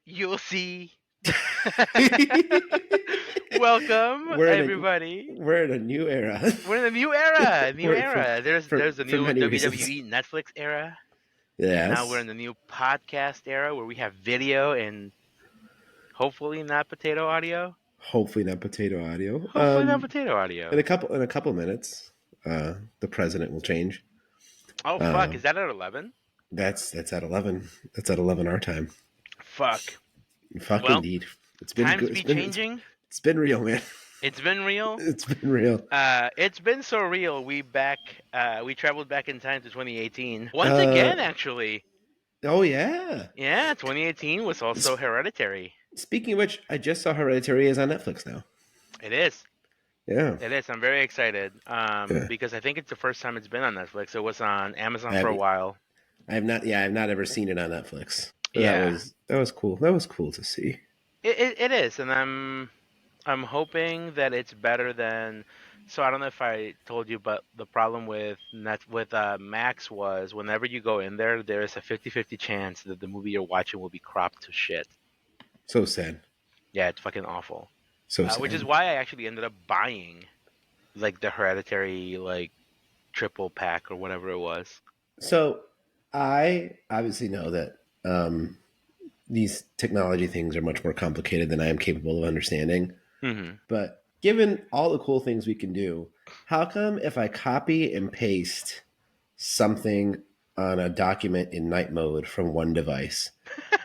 You'll see. Welcome, we're in a everybody. we're in a new era. We're in a new era. New For, era. There's the for new many reasons. WWE Netflix era. Now we're Yes. in the new podcast era where we have video and hopefully not potato audio. Hopefully not potato audio. Hopefully not potato In audio. a couple minutes, the president will change. Oh fuck! Uh, Is that at 11? that's at 11. That's at 11 our time. Fuck. Fuck Well, indeed. It's been times good. be changing. It's been real, man. It's been real. It's been real. It's been so real. We traveled back in time to 2018 once Uh, again. Actually, oh yeah. yeah, 2018 was also Hereditary. Speaking of which, I just saw Hereditary is on Netflix now. It is. Yeah. It is. I'm very excited Yeah. because I think it's the first time it's been on Netflix. It was on Amazon I for a have, while. I have not. Yeah, I've not ever seen it on Netflix. But Yeah, that was cool. That was cool to see. it is, and I'm hoping that it's better than. So I don't know if I told you, but the problem with Max was whenever you go in there, there is a 50-50 chance that the movie you're watching will be cropped to shit. So sad. Yeah, it's fucking awful. So sad. Which is why I actually ended up buying like the Hereditary like triple pack or whatever it was. So I obviously know that these technology things are much more complicated than I am capable of understanding. Mm-hmm. But given all the cool things we can do, how come if I copy and paste something on a document in night mode from one device,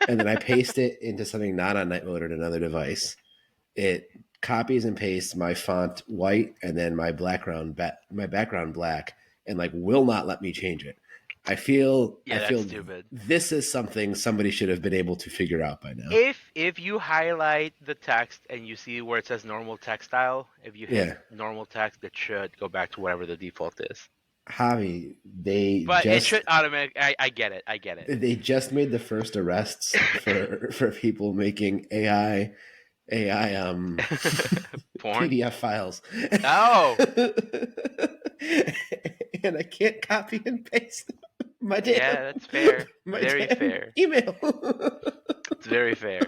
and then I paste it into something not on night mode on another device, it copies and pastes my font white and then my background black, and like will not let me change it. I feel That's stupid. this is something somebody should have been able to figure out by now. If you highlight the text and you see where it says normal text style, if you hit normal text, it should go back to whatever the default is. Javi, it should automatic. I get it. I get it. They just made the first arrests for people making AI Porn? PDF files. Oh. And I can't copy and paste my damn. Yeah, that's fair. Very fair. Email. It's very fair.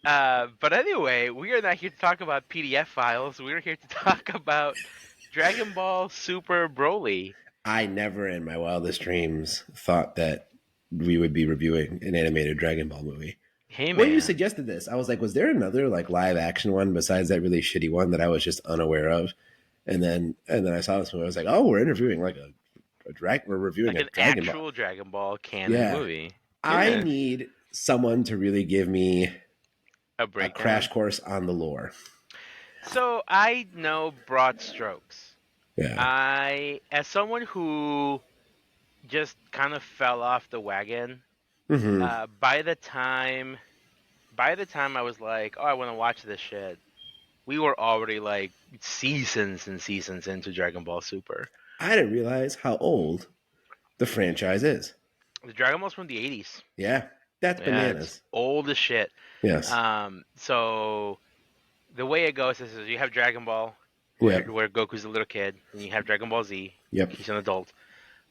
But anyway, we are not here to talk about PDF files. We're here to talk about Dragon Ball Super Broly. I never in my wildest dreams thought that we would be reviewing an animated Dragon Ball movie. Hey, man. When you suggested this, I was like, was there another like live action one besides that really shitty one that I was just unaware of? And then I saw this movie. I was like, oh, we're interviewing like we're reviewing like a Dragon actual Ball. Dragon Ball canon movie. Yeah. I need someone to really give me a crash course on the lore. So I know broad strokes. Yeah. As someone who just kind of fell off the wagon, by the time I was like, oh, I want to watch this shit, we were already like seasons and seasons into Dragon Ball Super. I didn't realize how old the franchise is. The Dragon Ball's from the 80s. Yeah, that's bananas. It's old as shit. Yes. So the way it goes is you have Dragon Ball, where Goku's a little kid, and you have Dragon Ball Z. Yep. He's an adult.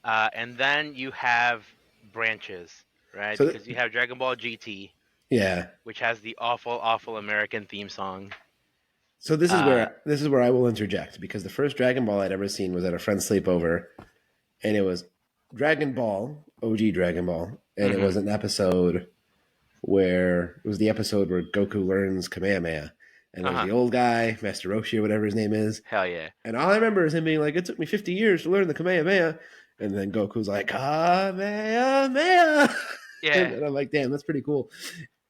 And then you have branches, right? So because you have Dragon Ball GT. Yeah. Which has the awful American theme song. So this is where I will interject, because the first Dragon Ball I'd ever seen was at a friend's sleepover, and it was Dragon Ball, OG Dragon Ball, and it was an episode where Goku learns Kamehameha, and there's the old guy, Master Roshi or whatever his name is. Hell yeah! And all I remember is him being like, "It took me 50 years to learn the Kamehameha," and then Goku's like, "Kamehameha." Yeah. And I'm like, "Damn, that's pretty cool."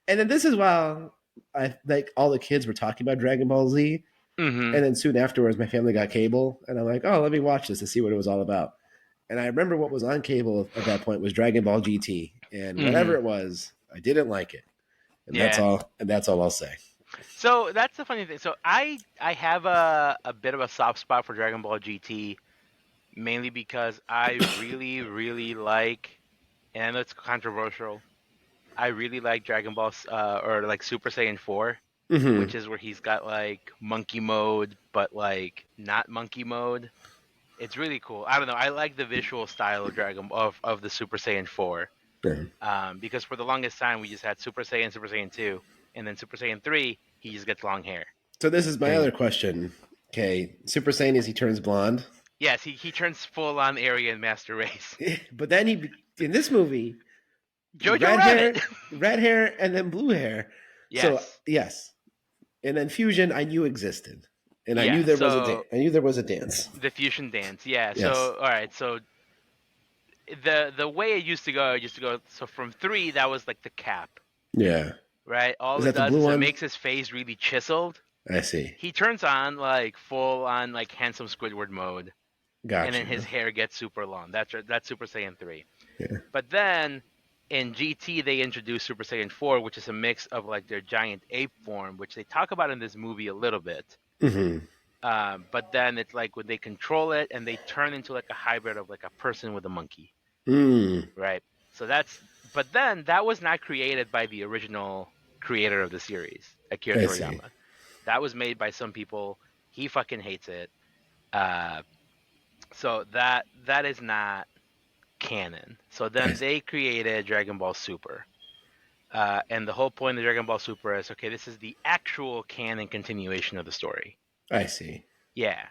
And then this is while I like all the kids were talking about Dragon Ball Z, and then soon afterwards, my family got cable, and I'm like, "Oh, let me watch this to see what it was all about." And I remember what was on cable at that point was Dragon Ball GT, and whatever it was, I didn't like it, and that's all. And that's all I'll say. So that's the funny thing. So I have a bit of a soft spot for Dragon Ball GT, mainly because I really like, and I know it's controversial, I really like Dragon Ball or like Super Saiyan 4, which is where he's got like monkey mode, but like not monkey mode. It's really cool. I don't know. I like the visual style of of the Super Saiyan 4. Because for the longest time we just had Super Saiyan 2, and then Super Saiyan 3, he just gets long hair. So this is my other question. Okay, Super Saiyan is he turns blonde. Yes, he turns full on Aryan Master Race. But then in this movie, Jojo Rabbit. red hair, and then blue hair. So Yes. yes, and then fusion I knew existed, and I knew Yeah. there was So I knew there was a dance. the fusion dance. Yeah. Yes. So all right. So the way it used to go, so from 3, that was like the cap, Yeah. right? All Is it that the does blue is it one? makes his face really chiseled. I see. He turns on like full on like handsome Squidward mode, and then his Gotcha. hair gets super long. That's Super Saiyan 3. Yeah. But then in GT they introduced Super Saiyan 4, which is a mix of like their giant ape form, which they talk about in this movie a little bit. Mm-hmm. But then it's like when they control it and they turn into like a hybrid of like a person with a monkey, Mm. right? So but then that was not created by the original creator of the series, Akira I see. Toriyama. That was made by some people. He fucking hates it. Uh, so that is not canon. So then they created Dragon Ball Super. And the whole point of Dragon Ball Super is, okay, this is the actual canon continuation of the story. I see. Yeah.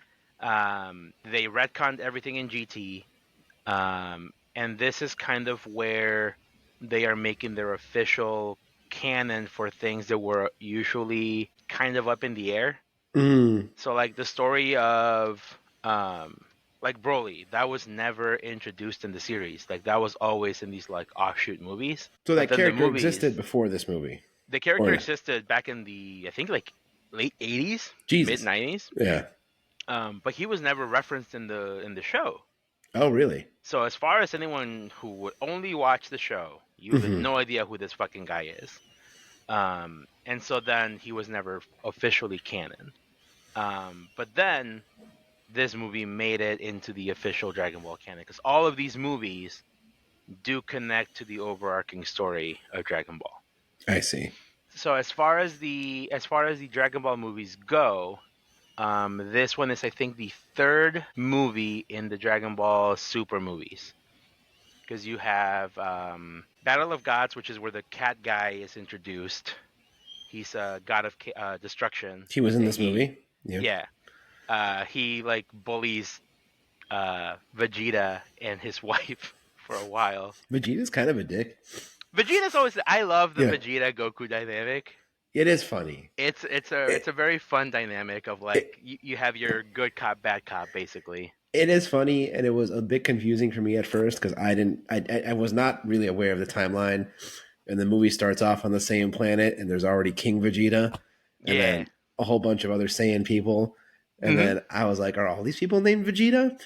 They retconned everything in GT. And this is kind of where they are making their official canon for things that were usually kind of up in the air. Mm. So like the story of like Broly, that was never introduced in the series. Like that was always in these like offshoot movies. So But that then character existed before this movie. the character Or existed back in the, I think, like late 80s, mid Jesus. 90s. Yeah. But he was never referenced in the show. Oh, really? So as far as anyone who would only watch the show, you have Mm-hmm. no idea who this fucking guy is. And so then he was never officially canon. But then this movie made it into the official Dragon Ball canon, because all of these movies do connect to the overarching story of Dragon Ball. I see. So as far as the Dragon Ball movies go, this one is, I think, the third movie in the Dragon Ball Super movies, because you have Battle of Gods, which is where the cat guy is introduced. He's a god of destruction. He was in this movie? Yeah. He like bullies Vegeta and his wife for a while. Vegeta's kind of a dick. Vegeta's always. I love the Yeah. Vegeta Goku dynamic. It is funny. It's a very fun dynamic of like you have your good cop, bad cop, basically. It is funny, and it was a bit confusing for me at first because I was not really aware of the timeline. And the movie starts off on the same planet, and there's already King Vegeta, and then a whole bunch of other Saiyan people. And then I was like, are all these people named Vegeta?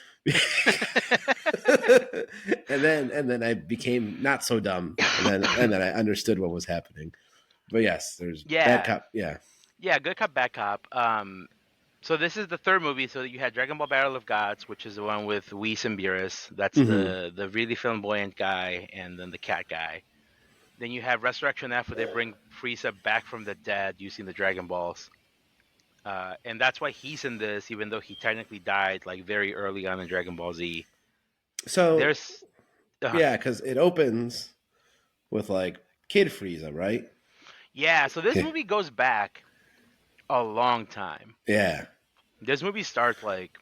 and then I became not so dumb, and then I understood what was happening. But yes, there's bad cop. Yeah, good cop, bad cop. So this is the third movie. So you had Dragon Ball Battle of Gods, which is the one with Whis and Beerus. That's the really flamboyant guy, and then the cat guy. Then you have Resurrection F, where they bring Frieza back from the dead using the Dragon Balls. And that's why he's in this, even though he technically died like very early on in Dragon Ball Z. So there's yeah, because it opens with like Kid Frieza, right? Yeah, so this movie goes back a long time. Yeah. This movie starts like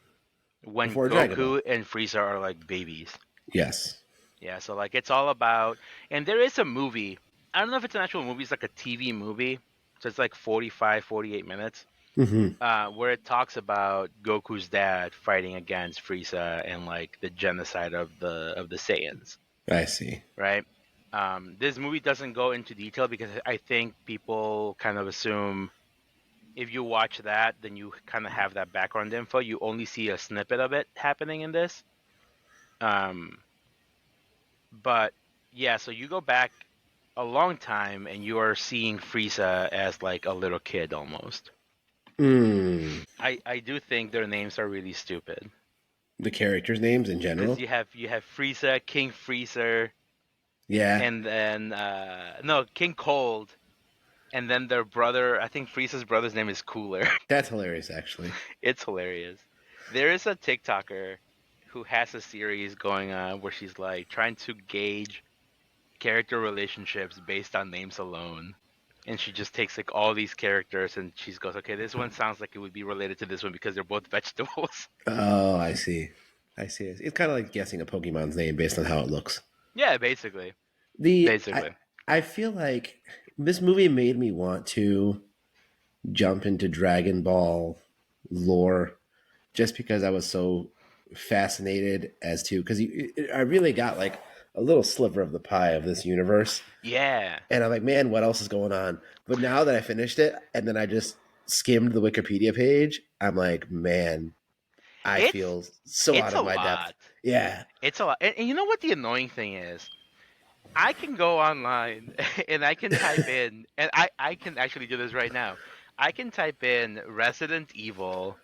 when Before Goku and Frieza are like babies. Yes. Yeah, so like it's all about, and there is a movie. I don't know if it's an actual movie. It's like a TV movie. So it's like 45, 48 minutes. Where it talks about Goku's dad fighting against Frieza and like the genocide of the Saiyans. I see. Right. This movie doesn't go into detail because I think people kind of assume if you watch that, then you kind of have that background info. You only see a snippet of it happening in this. But yeah, so you go back a long time and you are seeing Frieza as like a little kid almost. I do think their names are really stupid. The characters' names in general? Because you have Frieza, King Freezer. Yeah. And then, King Cold. And then their brother, I think Frieza's brother's name is Cooler. That's hilarious, actually. It's hilarious. There is a TikToker who has a series going on where she's like trying to gauge character relationships based on names alone. And she just takes like all these characters and she goes, okay, this one sounds like it would be related to this one because they're both vegetables. Oh, I see. I see. It's kind of like guessing a Pokemon's name based on how it looks. Yeah, basically. The I Basically. I feel like this movie made me want to jump into Dragon Ball lore just because I was so fascinated as to because I really got like a little sliver of the pie of this universe, Yeah. and I'm like, man, what else is going on? But now that I finished it, and then I just skimmed the Wikipedia page, I'm like, man, I It's feel so it's out a of my depth. lot. Yeah, It's a lot. And you know what the annoying thing is? I can go online and I can type in, and I can actually do this right now. I can type in Resident Evil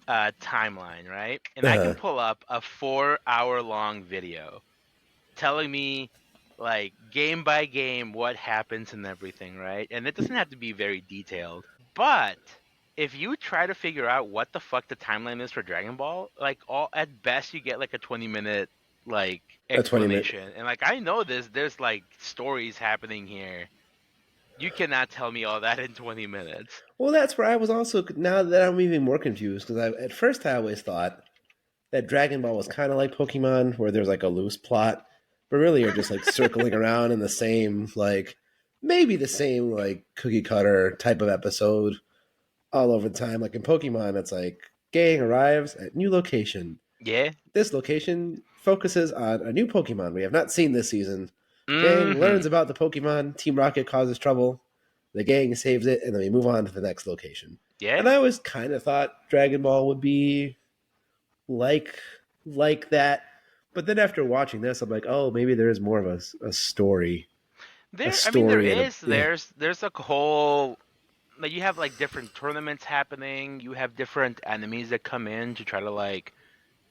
timeline, right? And I can uh, pull up a 4 hour long video telling me, like, game by game, what happens and everything, right? And it doesn't have to be very detailed. But if you try to figure out what the fuck the timeline is for Dragon Ball, like, all at best you get like a 20-minute like a 20 minute. explanation. And like I know there's like stories happening here. You cannot tell me all that in 20 minutes. Well, that's where I was also now that I'm even more confused because at first I always thought that Dragon Ball was kind of like Pokemon, where there's like a loose plot, but really you're just like circling around in the same like maybe the same like cookie cutter type of episode all over the time. Like in Pokemon, it's like gang arrives at new location. Yeah. This location focuses on a new Pokemon we have not seen this season. Gang Mhm. learns about the Pokemon. Team Rocket causes trouble. The gang saves it, and then we move on to the next location. Yeah. And I always kind of thought Dragon Ball would be like like that. But then after watching this, I'm like, oh, maybe there is more of a story, a There I mean there story, and a is yeah. there's a whole, like, you have like different tournaments happening. You have different enemies that come in to try to like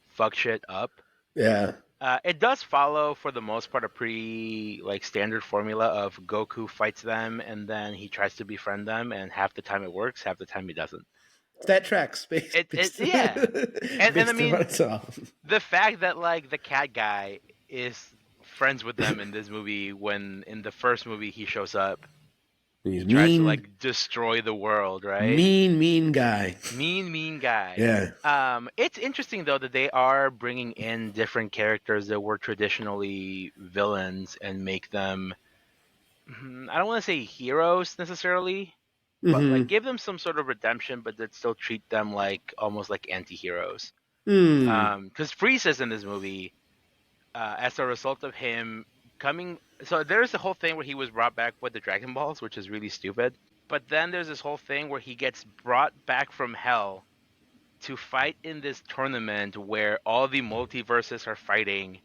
fuck shit up. Yeah. It does follow, for the most part, a pretty like standard formula of Goku fights them and then he tries to befriend them, and half the time it works, half the time he doesn't. That tracks It yeah, and I based on what mean I saw. the fact that like the cat guy is friends with them in this movie, when in the first movie he shows up, He's he tries to mean, like destroy the world, right? mean guy. Mean guy. Yeah. It's interesting though that they are bringing in different characters that were traditionally villains and make them, I don't want to say heroes necessarily, but like Mm-hmm. give them some sort of redemption, but that still treat them like almost like anti-heroes. Mm. Because Frieza's in this movie, as a result of him coming. So there's the whole thing where he was brought back with the Dragon Balls, which is really stupid. But then there's this whole thing where he gets brought back from hell to fight in this tournament where all the multiverses are fighting,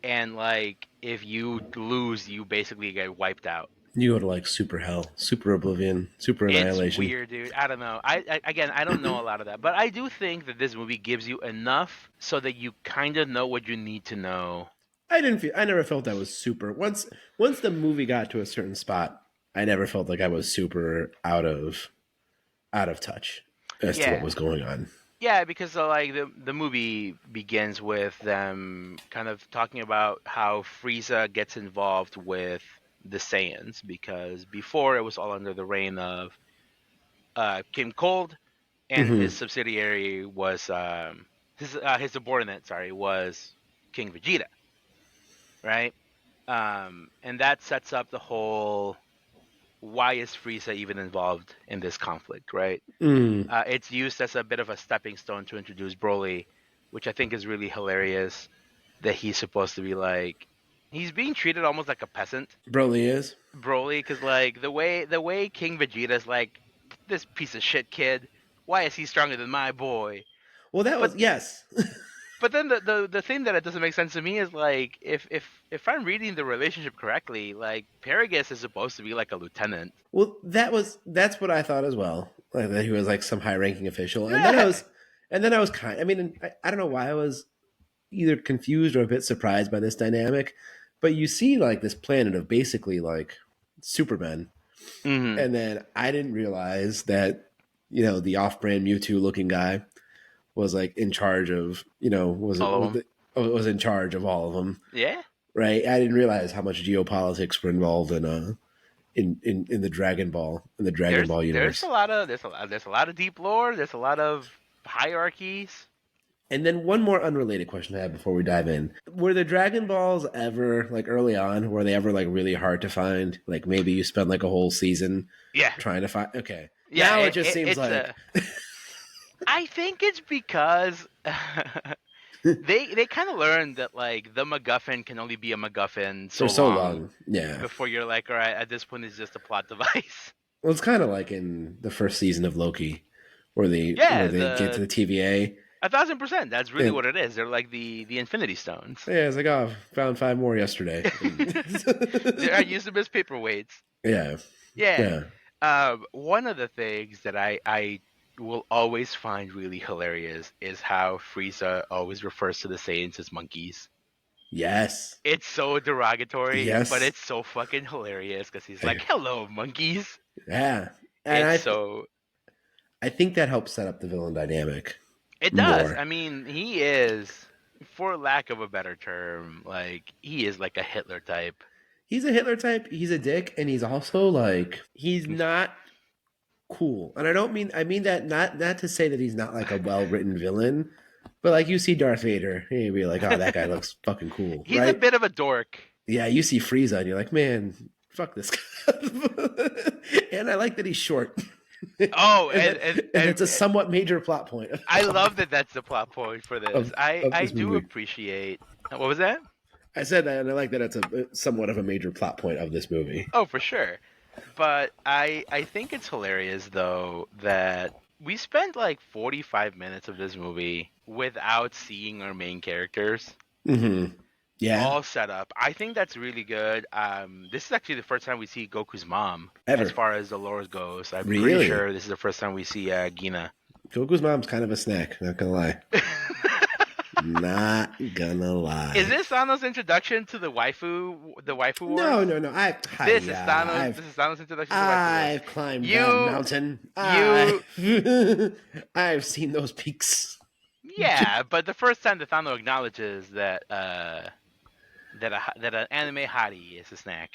and like if you lose you basically get wiped out. You go to like super hell, super oblivion, super It's annihilation. weird, dude. I don't know. I again, I don't know a lot of that, but I do think that this movie gives you enough so that you kind of know what you need to know. I never felt I was super once the movie got to a certain spot, I never felt like I was super out of touch as to what Yeah. was going on. Yeah, because like the movie begins with them kind of talking about how Frieza gets involved with the Saiyans, because before it was all under the reign of Kim Cold, and his Mm-hmm. subsidiary was his subordinate, sorry, was King Vegeta, right? And that sets up the whole, why is Frieza even involved in this conflict, right? Mm. It's used as a bit of a stepping stone to introduce Broly, which I think is really hilarious. That he's supposed to be like, he's being treated almost like a peasant, Broly is. Broly, because like the way King Vegeta's like, this piece of shit kid, why is he stronger than my boy? Well, that But was yes. but then the thing that it doesn't make sense to me is like, if I'm reading the relationship correctly, like Paragus is supposed to be like a lieutenant. Well, that's what I thought as well. Like that he was like some high ranking official, Yeah. and then I was kind. I mean, I don't know why I was either confused or a bit surprised by this dynamic, but you see like this planet of basically like Supermen, Hmm. and then I didn't realize that the off-brand Mewtwo looking guy was like in charge of All of them. was in charge of all of them. Yeah. right? I didn't realize how much geopolitics were involved in the Dragon Ball There's a universe. lot of there's a lot of deep lore. There's a lot of hierarchies. And then one more unrelated question I have before we dive in. Were the Dragon Balls ever, like early on, were they ever like really hard to find? Like maybe you spent like a whole season Yeah, trying to find. Okay. yeah. Now it just seems It's like a. I think it's because they kind of learned that like the MacGuffin can only be a MacGuffin for so so long long. Yeah. before you're like, all right, at this point it's just a plot device. Well, it's kind of like in the first season of Loki, where Yeah, they get to the TVA 1,000%. That's really and what it is. They're like the Infinity Stones. yeah, it's like oh, found five more yesterday. I use them as paperweights. Yeah, Yeah. yeah, One of the things that I will always find really hilarious is how Frieza always refers to the Saiyans as monkeys. yes, It's so derogatory, but yes, it's so fucking hilarious because he's like, "Hello, monkeys." yeah. And It's so I think that helps set up the villain dynamic it does. more. I mean, he is, for lack of a better term, like he is like a Hitler type. He's a Hitler type. He's a dick, and he's also like he's not cool. And I mean that not to say that he's not like a well written villain, but like you see Darth Vader, and you'd be like, oh, that guy looks fucking cool, He's a right? bit of a dork. Yeah, you see Frieza, and you're like, man, fuck this guy. And I like that he's short. Oh, And it's a somewhat major plot point. I love that that's the plot point for this. Of, I this do movie. appreciate. What was that? I said that, and I like that it's a somewhat of a major plot point of this movie. Oh, for sure. But I think it's hilarious though that we spent like 45 minutes of this movie without seeing our main characters Mm-hmm. Yeah, all set up. I think that's really good. This is actually the first time we see Goku's mom ever. as far as the lore goes. I'm Really? pretty sure this is the first time we see Gina. Goku's mom's kind of a snack. Not gonna lie. Not gonna lie. Is this Sano's introduction to the waifu? The waifu wars? No. This is Sano's introduction to the waifu I've wars. climbed You- that mountain. I've seen those peaks. Yeah, but the first time that Sano acknowledges that that an anime hottie is a snack.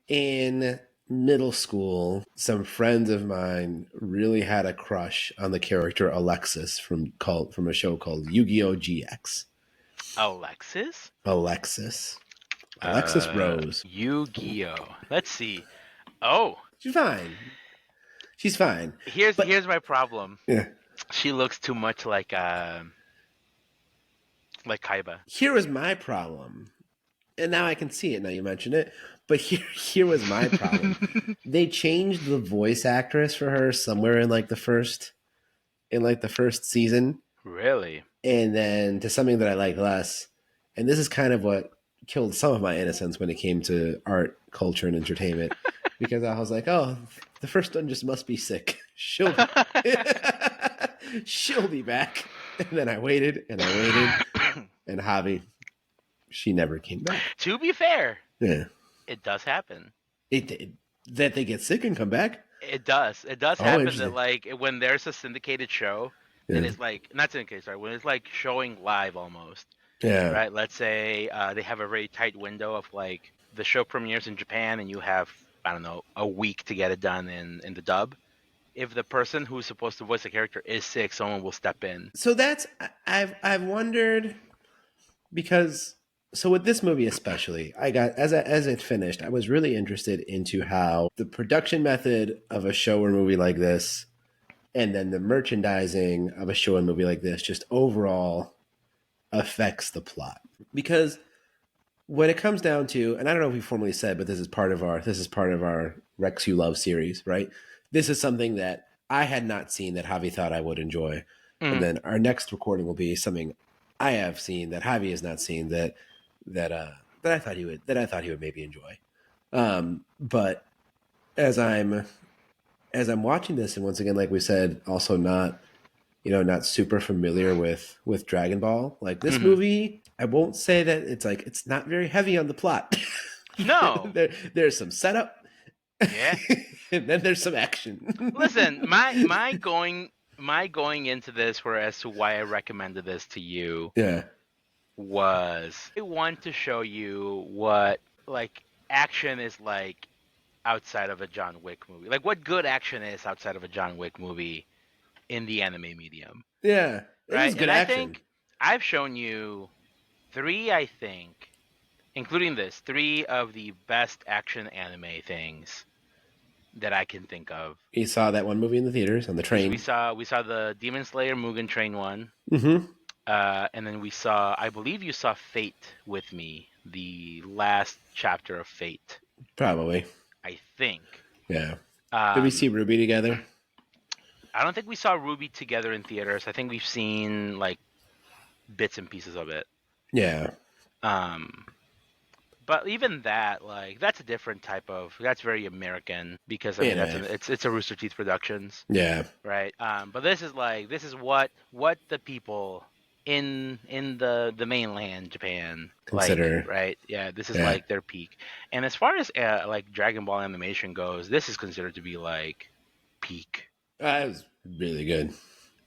In middle school, some friends of mine really had a crush on the character Alexis from a show called Yu-Gi-Oh! GX. Alexis? Alexis Rose. Yu-Gi-Oh. Let's see. Oh, She's fine. She's fine. here's my problem. Yeah. She looks too much like Kaiba. Here was my problem. And now I can see it now you mention it. But here was my problem. They changed the voice actress for her somewhere in the first season. Really? And then to something that I like less. And this is kind of what killed some of my innocence when it came to art, culture, and entertainment. Because I was like, oh, the first one just must be sick. She'll be back. And then I waited. And Javi, she never came back. To be fair, Yeah. it does happen. That they get sick and come back? It does. It does Oh, happen interesting. that like when there's a syndicated show that Yeah. is like not syndicated, sorry, when it's like showing live almost. Yeah. Right? Let's say they have a very tight window of like the show premieres in Japan and you have, I don't know, a week to get it done in the dub. If the person who's supposed to voice the character is sick, someone will step in. So I've wondered because so with this movie especially, I got as it finished, I was really interested into how the production method of a show or movie like this and then the merchandising of a show and movie like this just overall affects the plot. Because when it comes down to, and I don't know if we formally said, but this is part of our Rex You Love series, right? This is something that I had not seen that Javi thought I would enjoy. And then our next recording will be something I have seen that Javi has not seen that I thought he would maybe enjoy. But as I'm watching this, and once again, like we said, also not super familiar with Dragon Ball. Like this movie, I won't say that it's not very heavy on the plot. No. There's some setup. Yeah. And then there's some action. Listen, my going into this were as to why I recommended this to you. Yeah. was I want to show you what like action is like outside of a John Wick movie. Like what good action is outside of a John Wick movie in the anime medium, Yeah, it right? is good And I action. think I've shown you three, I think, including this, three of the best action anime things that I can think of. You saw that one movie in the theaters on the Because we train. saw we saw the Demon Slayer Mugen Train one, Mm-hmm. and then we saw, I believe you saw Fate with me, the last chapter of Fate, Probably. I think. Yeah. Did we Um, see Ruby together? I don't think we saw Ruby together in theaters. I think we've seen like bits and pieces of it. Yeah. Um, but even that, like, that's a different type of. That's very American because I mean Anime. it's a Rooster Teeth Productions, Yeah. right? But this is like this is what the people in the mainland Japan like, Consider. right? Yeah, this is Yeah. like their peak. And as far as like Dragon Ball animation goes, this is considered to be like peak. That was really good.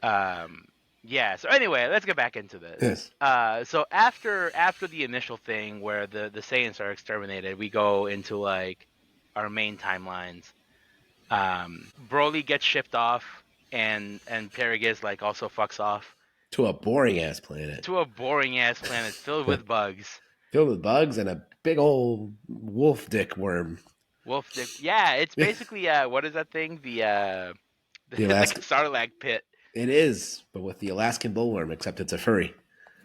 Um, yeah. So anyway, let's get back into this. Yes. So after the initial thing where the Saiyans are exterminated, we go into like our main timelines. Broly gets shipped off, and Paragus like also fucks off To a boring ass planet. to a boring ass planet filled with bugs. Filled with bugs and a big old wolf dick worm. Wolf dick. Yeah, it's basically what is that thing? The It's like a Alaska. Sarlacc pit. It is, but with the Alaskan bullworm, except it's a furry.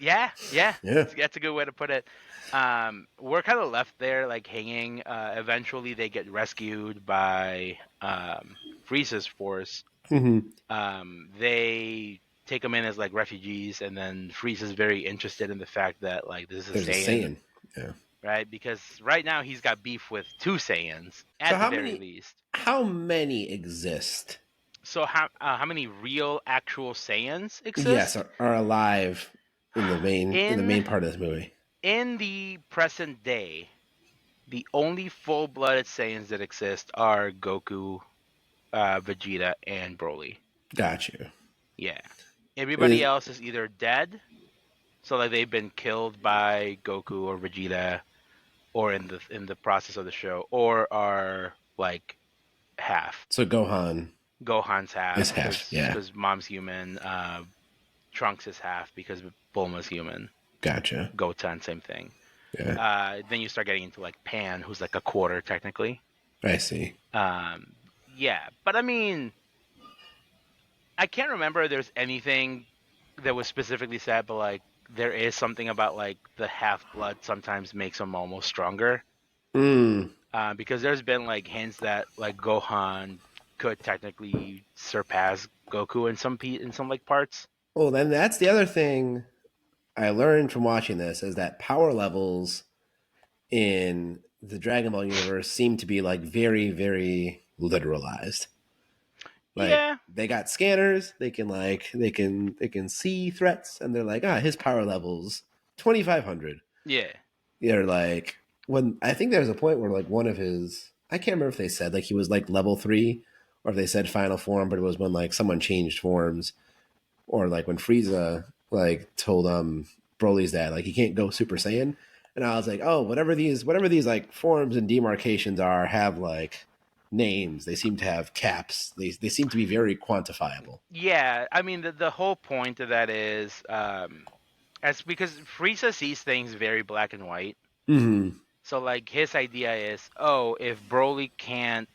Yeah, yeah. Yeah. That's a good way to put it. We're kind of left there, like hanging. Eventually, they get rescued by Frieza's force. Mm-hmm. They take them in as like refugees, and then Frieza's very interested in the fact that like this is There's a a Saiyan, Saiyan. Yeah. right? Because right now he's got beef with two Saiyans at So the how very many? least. How many exist? So how many real actual Saiyans exist? Yes, are alive in the main In part of this movie. in the present day, the only full-blooded Saiyans that exist are Goku, Vegeta, and Broly. Got you. Yeah. Everybody else is either dead, so like they've been killed by Goku or Vegeta, or in the process of the show, or are like half. So Gohan Gohan's half is half. Yeah. because mom's human. Trunks is half because Bulma's human. Gotcha. Goten, same thing. Yeah. Then you start getting into like Pan, who's like a quarter technically. I see. Yeah, but I mean, I can't remember if there's anything that was specifically said, but like there is something about like the half blood sometimes makes them almost stronger. Mm. Because there's been like hints that like Gohan could technically surpass Goku in some like parts. Well, then that's the other thing I learned from watching this is that power levels in the Dragon Ball universe seem to be like very, very literalized. Like Yeah. they got scanners, they can see threats, and they're like, his power level's 2,500. Yeah. They're like when I think there's a point where like one of his I can't remember if they said like he was like level 3 or if they said final form, but it was when like someone changed forms or like when Frieza like told Broly's dad like he can't go Super Saiyan, and I was like, oh, whatever these like forms and demarcations are have like names. They seem to have caps. They seem to be very quantifiable. Yeah, I mean the whole point of that is as because Frieza sees things very black and white. Mm-hmm. So like his idea is, oh, if Broly can't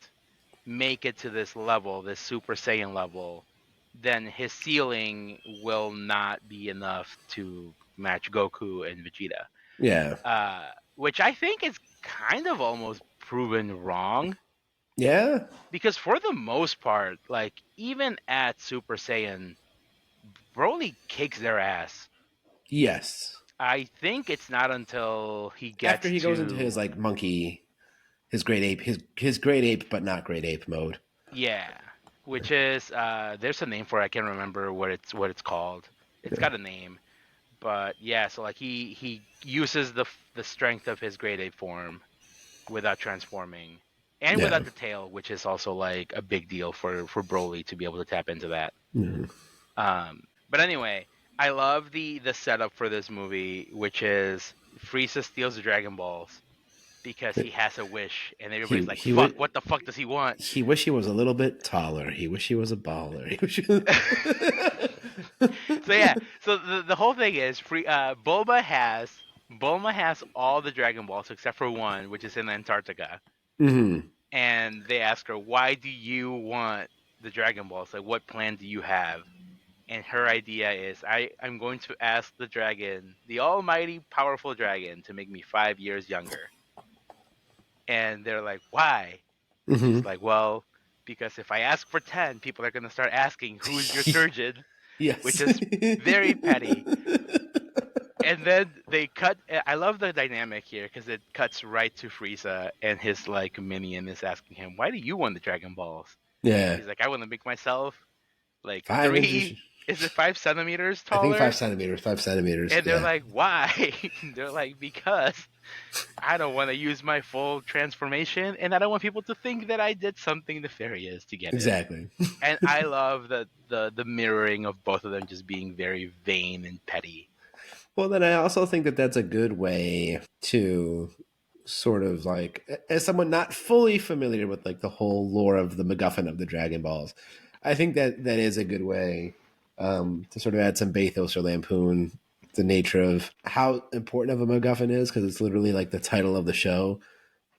make it to this level, this Super Saiyan level, then his ceiling will not be enough to match Goku and Vegeta. Yeah. Which I think is kind of almost proven wrong. Yeah. Because for the most part, like even at Super Saiyan, Broly kicks their ass. Yes. I think it's not until he gets After he goes into his like monkey, his great ape, his great ape but not great ape mode. Yeah, which is there's a name for it. I can't remember what it's called. It's got a name, but yeah. So like he uses the strength of his great ape form without transforming and without the tail, which is also like a big deal for Broly to be able to tap into that. Mm-hmm. But anyway, I love the setup for this movie, which is Frieza steals the Dragon Balls because he has a wish, and everybody's He like, he "Fuck! would What the fuck does he want?" he wish he was a little bit taller. He wish he was a baller. He wish. So yeah, so the whole thing is Bulma has all the Dragon Balls except for one, which is in Antarctica, Hmm. and they ask her, "Why do you want the Dragon Balls? Like, what plan do you have?" And her idea is, I'm going to ask the dragon, the almighty powerful dragon, to make me 5 years younger. And they're like, why? And she's Hmm. like, well, because if I ask for 10, people are going to start asking, who's your surgeon? Which Yes. is very petty. And then they cut. I love the dynamic here because it cuts right to Frieza, and his like minion is asking him, "Why do you want the Dragon Balls?" Yeah. He's like, "I want to make myself like 5 inches. 3. Is it 5 centimeters I think taller?" 5 centimeters. 5 centimeters. And they're Yeah. like, "Why?" They're like, "Because I don't want to use my full transformation, and I don't want people to think that I did something nefarious to get it." Exactly. And I love the mirroring of both of them just being very vain and petty. Well, then I also think that that's a good way to sort of like, as someone not fully familiar with like the whole lore of the MacGuffin of the Dragon Balls, I think that that is a good way to sort of add some bathos or lampoon the nature of how important of a MacGuffin is, because it's literally like the title of the show.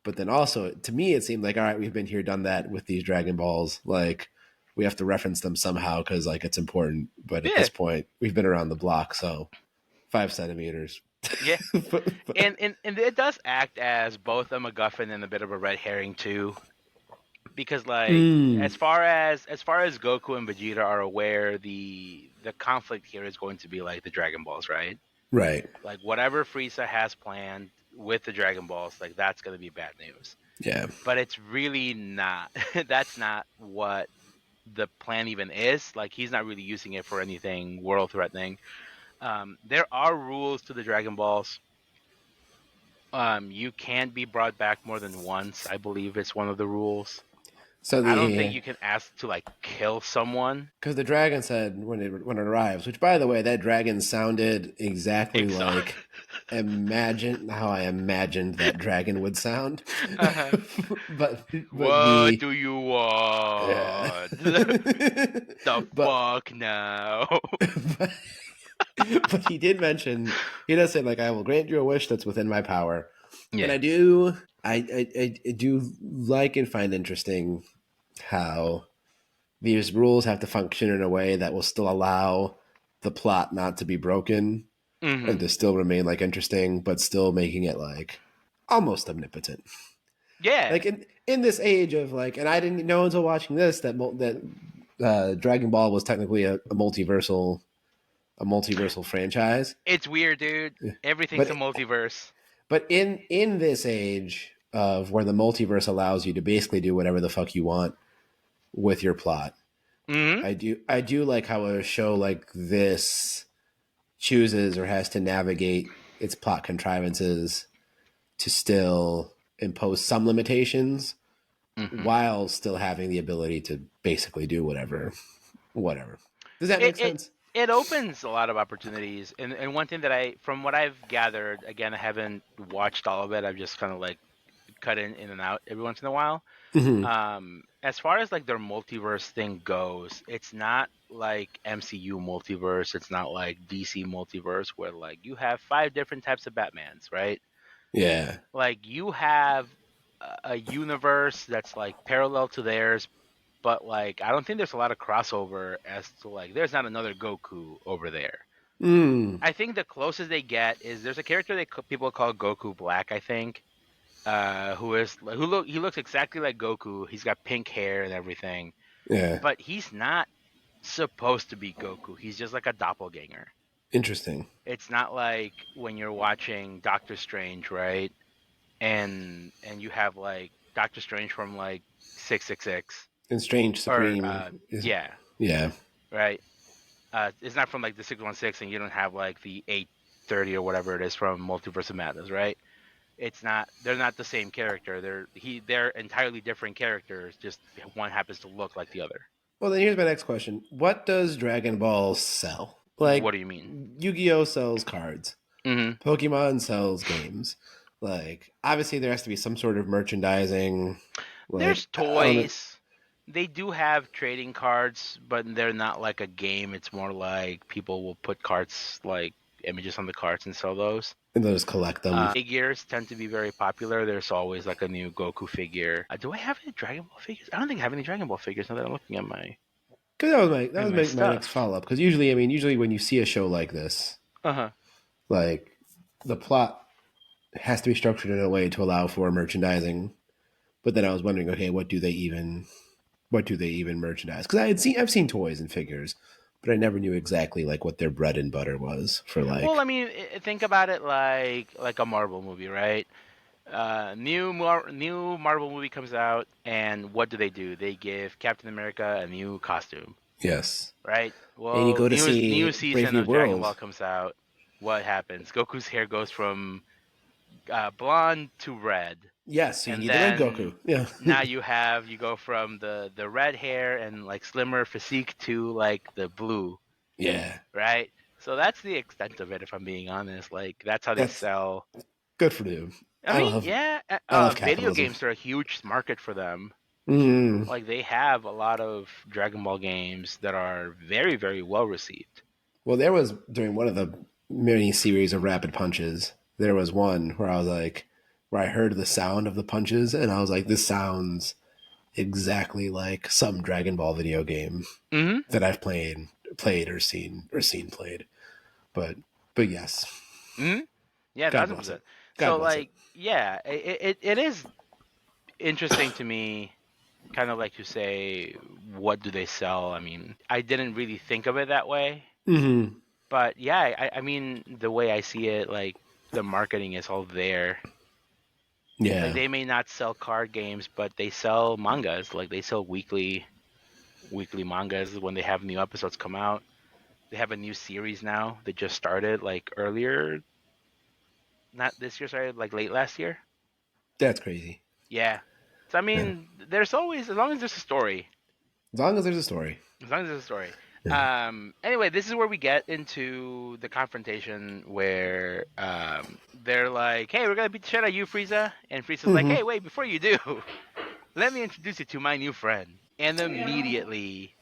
But then also, to me, it seemed like, all right, we've been here, done that with these Dragon Balls. Like, we have to reference them somehow because like it's important. But at Yeah, this point, we've been around the block, so 5 centimeters. yeah. But- And it does act as both a MacGuffin and a bit of a red herring too, because like Mm, as far as Goku and Vegeta are aware, the conflict here is going to be like the Dragon Balls, right? right. Like whatever Frieza has planned with the Dragon Balls, like that's going to be bad news. Yeah. But it's really not. That's not what the plan even is. Like he's not really using it for anything world threatening. There are rules to the Dragon Balls. You can't be brought back more than once. I believe it's one of the rules. So I don't think the you can ask to like kill someone. because the dragon said when it arrives, which by the way, that dragon sounded exactly Exo. like imagine how I imagined that dragon would sound. Uh-huh. but What the do you yeah. want? The but, fuck now? but but he did mention he does say like I will grant you a wish that's within my power. And Yeah. I do like and find interesting how these rules have to function in a way that will still allow the plot not to be broken and Hmm. to still remain like interesting, but still making it like almost omnipotent. Yeah. Like in this age of like, and I didn't know until watching this that Dragon Ball was technically a multiversal franchise. It's weird, dude. Everything's But a multiverse. but in this age of where the multiverse allows you to basically do whatever the fuck you want with your plot, Hmm. I do like how a show like this chooses or has to navigate its plot contrivances to still impose some limitations Hmm. while still having the ability to basically do whatever. Does that It make it sense? it opens a lot of opportunities, and one thing that from what I've gathered, again, I haven't watched all of it. I've just kind of like cut in and out every once in a while. Hmm. As far as like their multiverse thing goes, it's not like MCU multiverse. It's not like DC multiverse where like you have 5 different types of Batmans, right? Yeah. Like you have a universe that's like parallel to theirs, but like I don't think there's a lot of crossover as to like there's not another Goku over there. Mm. I think the closest they get is there's a character that people call Goku Black, I think, he looks exactly like Goku. He's got pink hair and everything, Yeah. but he's not supposed to be Goku. He's just like a doppelganger. Interesting. It's not like when you're watching Doctor Strange, right? And you have like Doctor Strange from like 666 And Strange or Supreme is yeah, yeah. right. It's not from like the 616, and you don't have like the 830 or whatever it is from Multiverse of Madness, right? It's not. They're not the same character. They're entirely different characters. Just one happens to look like the other. Well, then here's my next question: what does Dragon Ball sell? Like, What do you mean? Yu-Gi-Oh sells cards. Hmm. Pokemon sells games. Like, obviously there has to be some sort of merchandising, There's like element. toys. They do have trading cards, but they're not like a game. It's more like people will put cards, like images on the cards, and sell those. And they'll just collect them. Figures tend to be very popular. There's always like a new Goku figure. Do I have any Dragon Ball figures? I don't think I have any Dragon Ball figures now that I'm looking at Because that was my my next stuff. follow up. Because usually when you see a show like this, Uh huh. like the plot has to be structured in a way to allow for merchandising. But then I was wondering, okay, what do they even merchandise? Because I've seen toys and figures, but I never knew exactly like what their bread and butter was for Well, I like. mean, think about it like a Marvel movie, right? New Marvel movie comes out, and what do? They give Captain America a new costume, Yes, right? and you Well, go to new see Brave season New of Dragon Ball World. comes out. What happens? Goku's hair goes from blonde to red, Yes, so you and need the red then Goku. Yeah, now you go from the red hair and like slimmer physique to like the blue, yeah, right? So that's the extent of it, if I'm being honest. Like that's how they that's sell. good for them. I mean, yeah, I love video capitalism. games are a huge market for them. Mm. Like they have a lot of Dragon Ball games that are very, very well received. Well, there was during one of the mini series of rapid punches. There was one where I was like, where I heard the sound of the punches, and I was like, this sounds exactly like some Dragon Ball video game Hmm. that I've played or seen played. But but yes, Hmm. Yeah, God thousand bless it. percent. God So bless it. like, yeah, it is interesting to me, kind of like to say, what do they sell? I mean, I didn't really think of it that way, Mm-hmm. but yeah, I mean, the way I see it, like the marketing is all there. Like Yeah, they may not sell card games, but they sell mangas. Like they sell weekly mangas when they have new episodes come out. They have a new series now that just started like earlier, not this year, sorry, like late last year. that's crazy. Yeah. So I Yeah. mean, there's always, as long as there's a story, As long as there's a story. as long as there's a story. Yeah. Anyway, this is where we get into the confrontation where they're like, "Hey, we're gonna beat the shit out of you, Frieza," and Frieza's like, Mm-hmm. "Hey, wait, before you do, let me introduce you to my new friend." And immediately,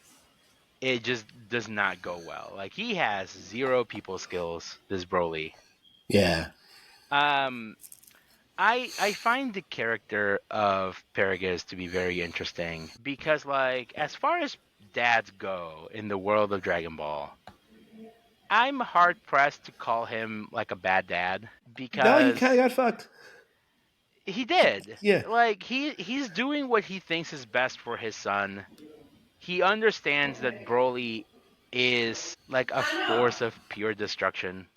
it just does not go well. Like he has zero people skills, this Broly. Yeah. Um, I find the character of Paragus to be very interesting because, like, as far as dads go in the world of Dragon Ball, I'm hard pressed to call him like a bad dad No, he kind because of got fucked. he did. Yeah. Like he's doing what he thinks is best for his son. He understands that Broly is like a force of pure destruction.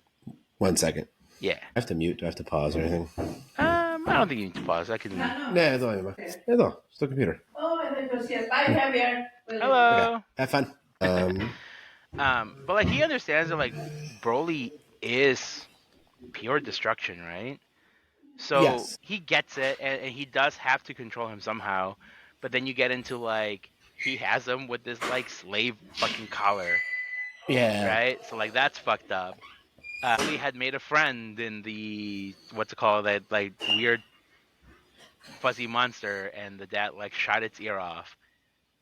1 second. Yeah. I have to mute. Do I have to pause or anything? I don't think you need to pause. I can. Nah, don't anymore. Yeah, no. Still computer. Okay. Hello. Have fun. But like he understands that like Broly is pure destruction, right? So Yes. he gets it, and he does have to control him somehow. But then you get into like he has him with this like slave fucking collar, Yeah. right? So like that's fucked up. Broly had made a friend in the what's it called, that like weird fuzzy monster, and the dad like shot its ear off.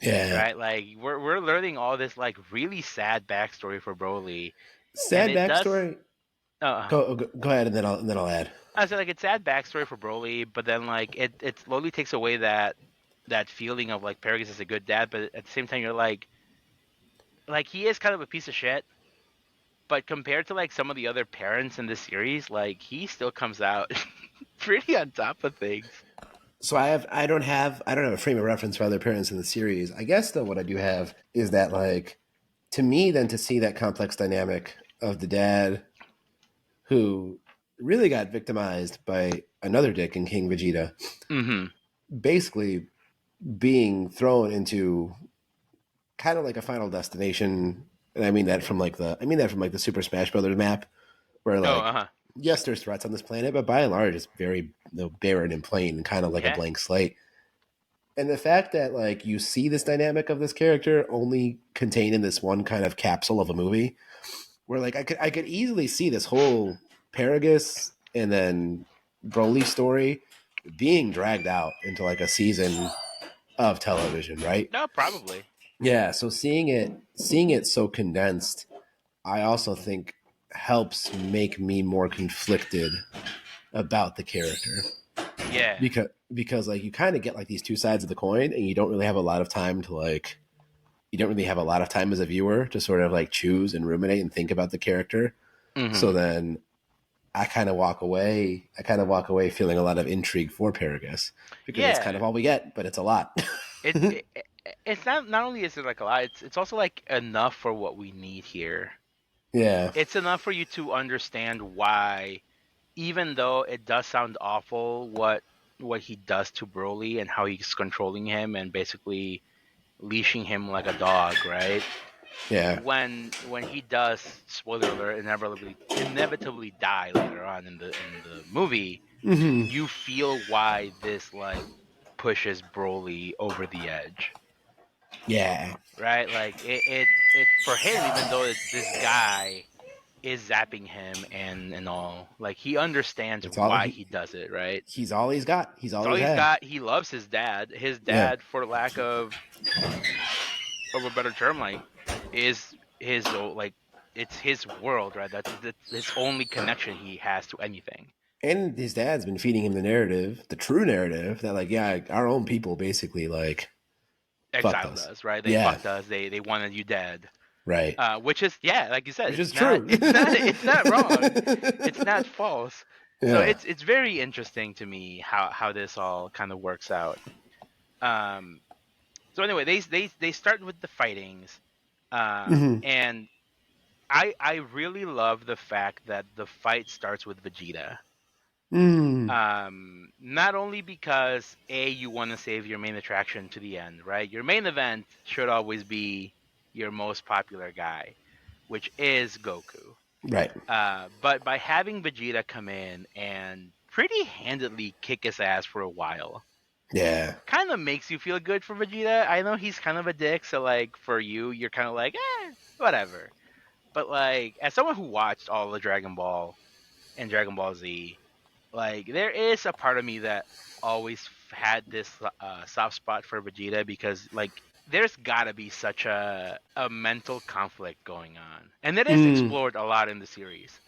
Yeah. Right, like we're learning all this like really sad backstory for Broly, and Sad it does. backstory. Uh, Go ahead, and then I'll add. I said like it's sad backstory for Broly, but then like it slowly takes away that feeling of like Paragus is a good dad, but at the same time you're like he is kind of a piece of shit. But compared to like some of the other parents in this series, like he still comes out pretty on top of things. So I don't have a frame of reference for other parents in the series. I guess though what I do have is that like to me then to see that complex dynamic of the dad who really got victimized by another dick in King Vegeta, Mm-hmm. basically being thrown into kind of like a final destination. And I mean that from like the Super Smash Brothers map, where Oh, like uh-huh. yes, there's threats on this planet, but by and large, it's very barren and plain, and kind of like a Yeah. blank slate. And the fact that like you see this dynamic of this character only contained in this one kind of capsule of a movie where like I could easily see this whole Paragus and then Broly story being dragged out into like a season of television, right? No, probably. Yeah, so seeing it so condensed, I also think helps make me more conflicted about the character. Yeah. Because like you kind of get like these two sides of the coin and you don't really have a lot of time to like you don't really have a lot of time as a viewer to sort of like choose and ruminate and think about the character. Mm-hmm. So then I kind of walk away. I kind of walk away feeling a lot of intrigue for Paragus because it's kind Yeah. of all we get, but it's a lot. It, it it's not only is it like a lot, it's also like enough for what we need here. Yeah, It's enough for you to understand why, even though it does sound awful, what he does to Broly and how he's controlling him and basically leashing him like a dog, right? yeah. When he does, spoiler alert, inevitably die later on in the movie, Hmm. you feel why this like pushes Broly over the edge, Yeah, right? Like it for him, even though this guy is zapping him and all, like he understands it's all why he does it, right? he's all he's got. He's It's all all he's he's had. got. He loves his dad. His Yeah, dad, for lack of a better term, like is his like it's his world, right? That's his only connection he has to anything. and his dad's been feeding him the narrative, the true narrative that like yeah, our own people basically like fucked Exiled us. us, right? They Yeah, fucked us. They wanted you dead. right. Which is, yeah, like you said, Which is true. it's not wrong. It's not false. So Yeah. it's very interesting to me how this all kind of works out. Um, so anyway, they start with the fightings, Hmm. and I really love the fact that the fight starts with Vegeta. Mm. Not only because you want to save your main attraction to the end, right? Your main event should always be your most popular guy, which is Goku. Right. But by having Vegeta come in and pretty handedly kick his ass for a while, Yeah. kind of makes you feel good for Vegeta. I know he's kind of a dick, so like for you, you're kind of like, whatever. But like, as someone who watched all the Dragon Ball and Dragon Ball Z, like there is a part of me that always had this soft spot for Vegeta because like there's gotta be such a mental conflict going on, and it is Mm. explored a lot in the series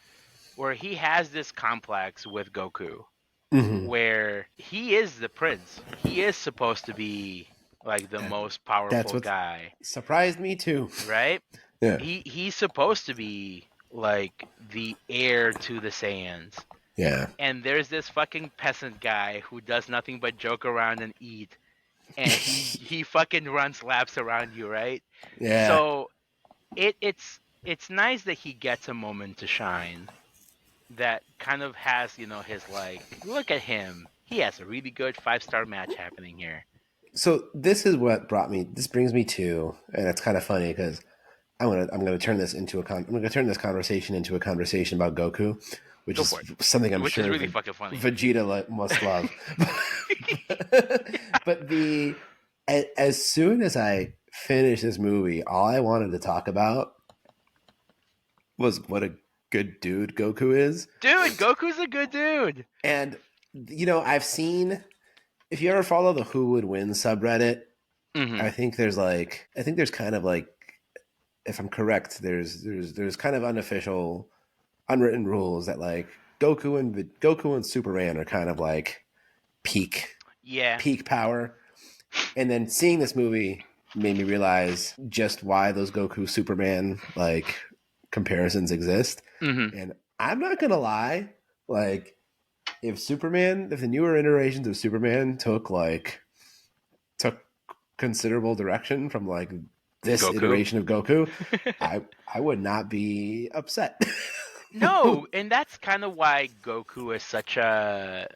where he has this complex with Goku Hmm. where he is the prince. He is supposed to be like the most That's powerful what guy, surprised me too. right? Yeah. He's supposed to be like the heir to the Saiyans. Yeah. And there's this fucking peasant guy who does nothing but joke around and eat, and he fucking runs laps around you, right? Yeah. So it's nice that he gets a moment to shine that kind of has, his like, look at him. He has a really good 5-star match happening here. So this is what brought me. This brings me to, and it's kind of funny because I'm gonna turn this into I'm gonna turn this conversation into a conversation about Goku, which Go is for it. something I'm Which is sure really fucking funny. Vegeta must love. But as soon as I finished this movie, all I wanted to talk about was what a good dude Goku is. Dude, Goku's a good dude. And I've seen, if you ever follow the Who Would Win subreddit, Mm-hmm. I think there's kind of like, if I'm correct, there's kind of unofficial, unwritten rules that like Goku and Superman are kind of like peak Yeah. peak power. And then seeing this movie made me realize just why those Goku Superman like comparisons exist. Mm-hmm. And I'm not gonna lie, like if the newer iterations of Superman took considerable direction from like this Goku. iteration of Goku, I would not be upset. No, and that's kind of why Goku is such a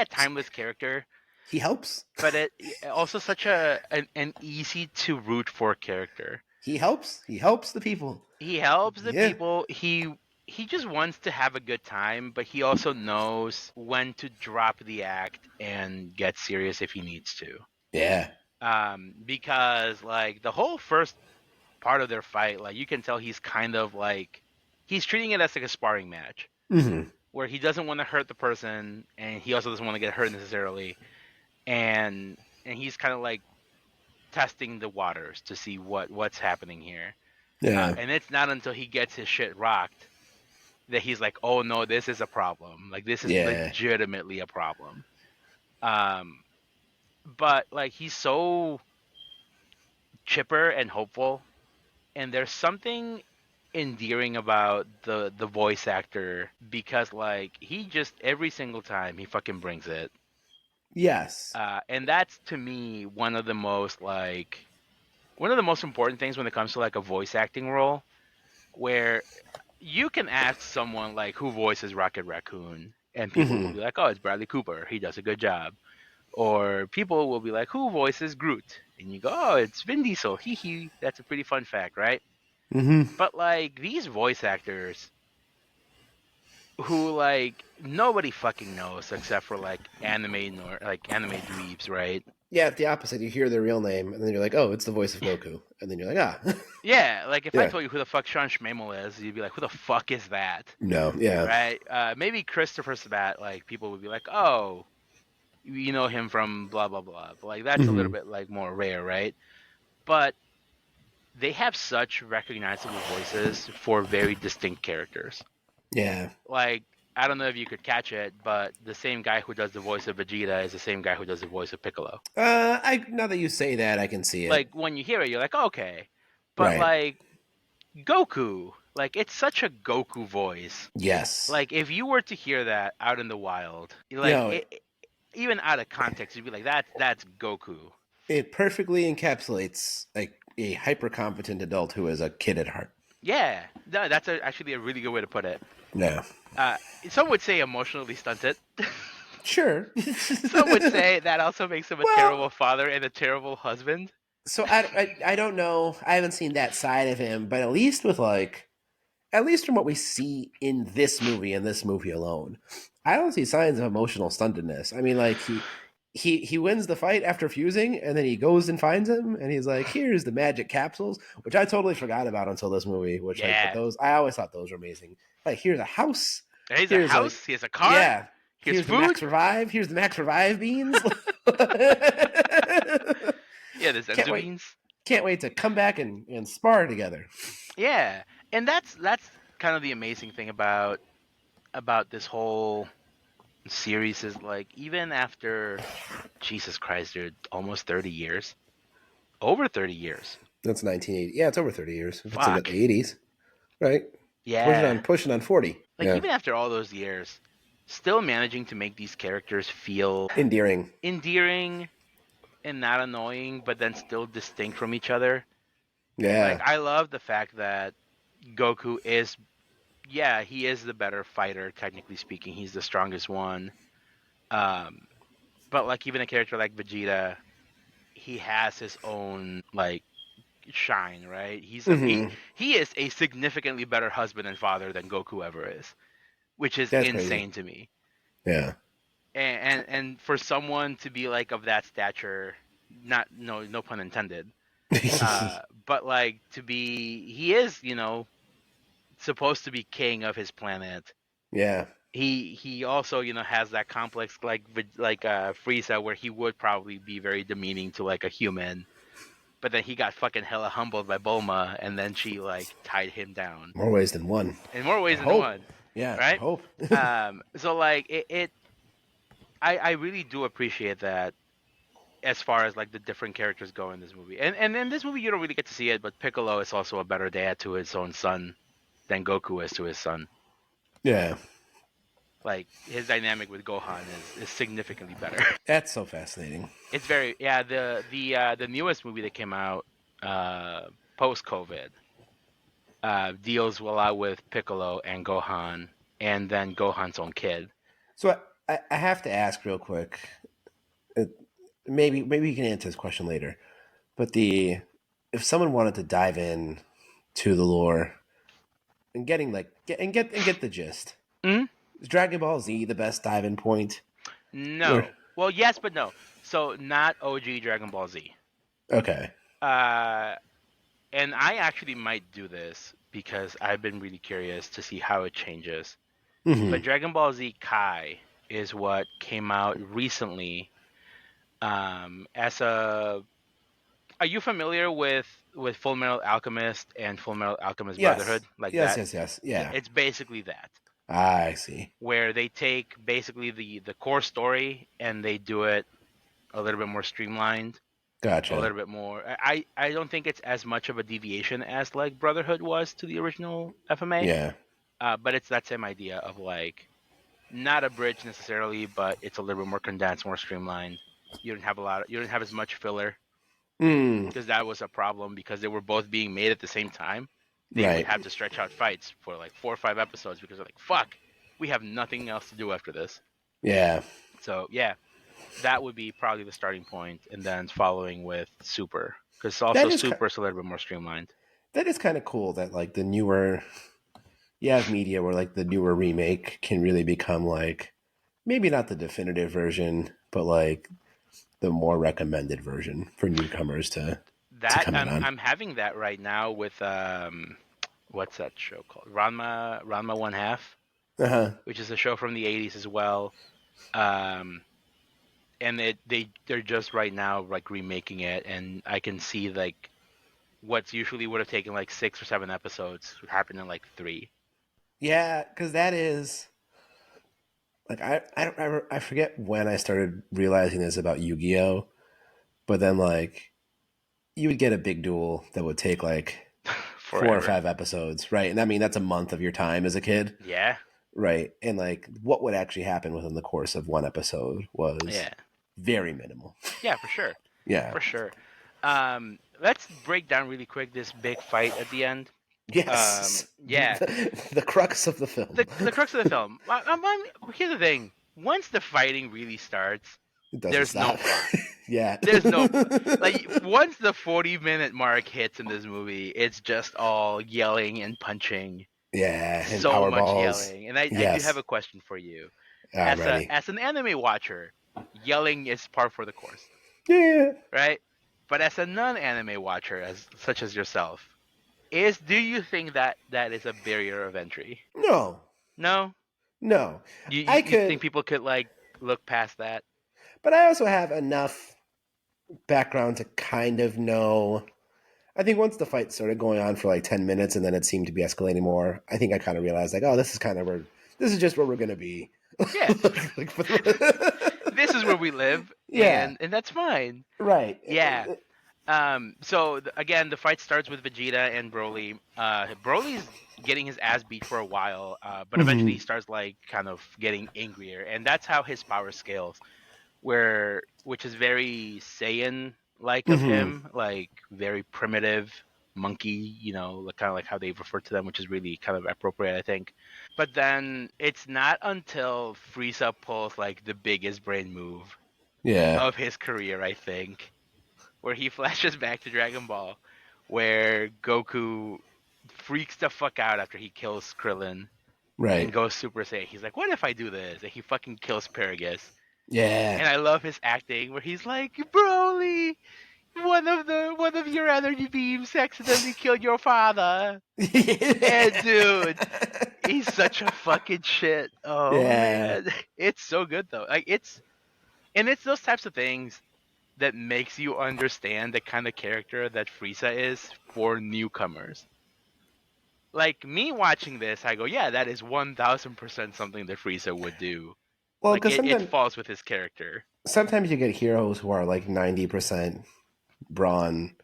timeless character, He helps. but it also such an easy to root for character. He helps. He helps the people. He helps the Yeah. people. He just wants to have a good time, but he also knows when to drop the act and get serious if he needs to. Yeah. Because like the whole first part of their fight, like you can tell he's kind of like he's treating it as like a sparring match Mm-hmm. where he doesn't want to hurt the person and he also doesn't want to get hurt necessarily, and he's kind of like testing the waters to see what's happening here. Yeah. And it's not until he gets his shit rocked that he's like, oh no, this is a problem. Like this is Yeah. legitimately a problem. But like he's so chipper and hopeful, and there's something endearing about the voice actor because like he just every single time he fucking brings it. Yes. And that's to me one of the most important things when it comes to like a voice acting role where you can ask someone like who voices Rocket Raccoon and people will Mm-hmm. be like, oh, it's Bradley Cooper, he does a good job. Or people will be like, who voices Groot? And you go, oh, it's Vin Diesel, hee hee. That's a pretty fun fact, right? Mm-hmm. But like these voice actors who like nobody fucking knows except for like anime or like anime dweebs, right? Yeah, it's the opposite. You hear their real name, and then you're like, "Oh, it's the voice of Goku," and then you're like, "Ah." Yeah, like if I Yeah. told you who the fuck Sean Schmemel is, you'd be like, who the fuck is that? No. Yeah. Right? Maybe Christopher Sabat, like people would be like, oh, you know him from blah blah blah. But like that's a little Mm-hmm. bit like more rare, right? But they have such recognizable voices for very distinct characters. Yeah. Like I don't know if you could catch it, but the same guy who does the voice of Vegeta is the same guy who does the voice of Piccolo. I now that you say that, I can see it. Like when you hear it, you're like, oh, okay. But Right. like Goku, like it's such a Goku voice. Yes. Like if you were to hear that out in the wild, You like know, even out of context, you'd be like, that's Goku. it perfectly encapsulates like a hyper competent adult who is a kid at heart. Yeah, no, that's actually a really good way to put it. No. Uh, some would say emotionally stunted. Sure. Some would say that also makes him a Well, terrible father and a terrible husband. so I don't know. I haven't seen that side of him, but at least from what we see in this movie and this movie alone, I don't see signs of emotional stuntedness. I mean, like he wins the fight after fusing, and then he goes and finds him, and he's like, "Here's the magic capsules," which I totally forgot about until this movie. Which like, but Yeah, those I always thought those were amazing. Like, here's a house. here's a Here's like, house, here's a car, yeah. here's Here's the Max food. Revive. Here's the Max Revive beans. Yeah, there's Can't Enzu wait. beans. Can't wait to come back and spar together. Yeah, and that's kind of the amazing thing about this whole series is like even after Jesus Christ, dude, almost 30 years, over 30 years. That's 1980. Yeah, it's over 30 years. If it's in the Fuck. 80s, right? Yeah. Pushing on 40. Like Yeah. even after all those years, still managing to make these characters feel Endearing. endearing and not annoying, but then still distinct from each other. Like Yeah. I love the fact that Goku is, yeah, he is the better fighter technically speaking. He's the strongest one. Um, but like even a character like Vegeta, he has his own like shine, right? Mm-hmm. He is a significantly better husband and father than Goku ever is, which is That's crazy. insane to me. Yeah. And for someone to be like of that stature, not no pun intended, but like to be, he is supposed to be king of his planet. Yeah. He also has that complex like Frieza where he would probably be very demeaning to like a human, but then he got fucking hella humbled by Bulma, and then she like tied him down More ways than one. in more ways I than hope. one, Yeah. I right? hope. So like I really do appreciate that as far as like the different characters go in this movie, and in this movie you don't really get to see it, but Piccolo is also a better dad to his own son than Goku is to his son. Yeah. Like his dynamic with Gohan is significantly better. That's so fascinating. It's very, yeah. The newest movie that came out post COVID deals a lot with Piccolo and Gohan, and then Gohan's own kid. So I have to ask real quick. Maybe you can answer this question later. But if someone wanted to dive in to the lore and get the gist, Hmm? is Dragon Ball Z the best dive-in point? Or, No. Well, yes, but no. So not OG Dragon Ball Z. okay. Uh, and I actually might do this because I've been really curious to see how it changes. Hmm. But Dragon Ball Z Kai is what came out recently. As a, are you familiar with Full Metal Alchemist and Full Metal Alchemist Yes. Brotherhood, like Yes. that? Yes. Yes. Yeah, Yeah. it's basically that, I see. where they take basically the core story and they do it a little bit more streamlined, a Gotcha. little bit more. I don't think it's as much of a deviation as like Brotherhood was to the original FMA, Yeah. but it's that same idea of like not a bridge necessarily, but it's a little bit more condensed, more streamlined. You didn't have as much filler Mm, because that was a problem because they were both being made at the same time. They would right. have to stretch out fights for like 4 or 5 episodes because they're like, fuck, we have nothing else to do after this. Yeah. So yeah, that would be probably the starting point, and then following with Super, because also That is Super is a little bit more streamlined. that is kind of cool that like the newer you have media where like the newer remake can really become like maybe not the definitive version, but like the more recommended version for newcomers to That come in on. I'm having that right now with what's that show called? Ranma One Half, Uh huh. which is a show from the '80s as well. Um, and they're just right now like remaking it, and I can see like what's usually would have taken like 6 or 7 episodes happened in like three. Yeah, because that is like I forget when I started realizing this about Yu-Gi-Oh, but then like you would get a big duel that would take like 4 or 5 Forever. episodes, right? And I mean that's a month of your time as a kid, Yeah, right? And like what would actually happen within the course of one episode was yeah, very minimal. yeah, for sure, Yeah. for sure. Let's break down really quick this big fight at the end. Yes. Yeah, The crux of the film. the crux of the film. Here's the thing: once the fighting really starts, It doesn't there's no stop. fun. Yeah. There's no fun. Like once the 40-minute mark hits in this movie, it's just all yelling and punching, Yeah, and so power much balls. yelling. And I do have Yes. a question for you. I'm ready. As an anime watcher, yelling is par for the course, Yeah. right? But as a non-anime watcher, as such as yourself, is do you think that that is a barrier of entry? No. No, No. you I you think could, people could like look past that? but I also have enough background to kind of know. I think once the fight started going on for like 10 minutes and then it seemed to be escalating more, I think I kind of realized, like, oh, this is kind of where, this is just where we're going to be. Yeah, Like, this is where we live, yeah, and that's fine. right. Yeah. So again, the fight starts with Vegeta and Broly. Broly's getting his ass beat for a while, but eventually he Mhm. starts like kind of getting angrier, and that's how his power scales. Which is very Saiyan like of Mhm. him, like very primitive monkey, like kind of like how they refer to them, which is really kind of appropriate, I think. But then it's not until Frieza pulls like the biggest brain move Yeah, of his career, I think, where he flashes back to Dragon Ball, where Goku freaks the fuck out after he kills Krillin and right. goes Super Saiyan. He's like, "What if I do this?" And he fucking kills Paragus. Yeah. And I love his acting, where he's like, "Broly, one of your energy beams accidentally killed your father." And dude, he's such a fucking shit. Oh Yeah. man, it's so good though. It's those types of things that makes you understand the kind of character that Frieza is for newcomers. Like me watching this, I go, yeah, that is 1000% something that Frieza would do. Well, Like because it falls with his character. sometimes you get heroes who are like 90% brawn,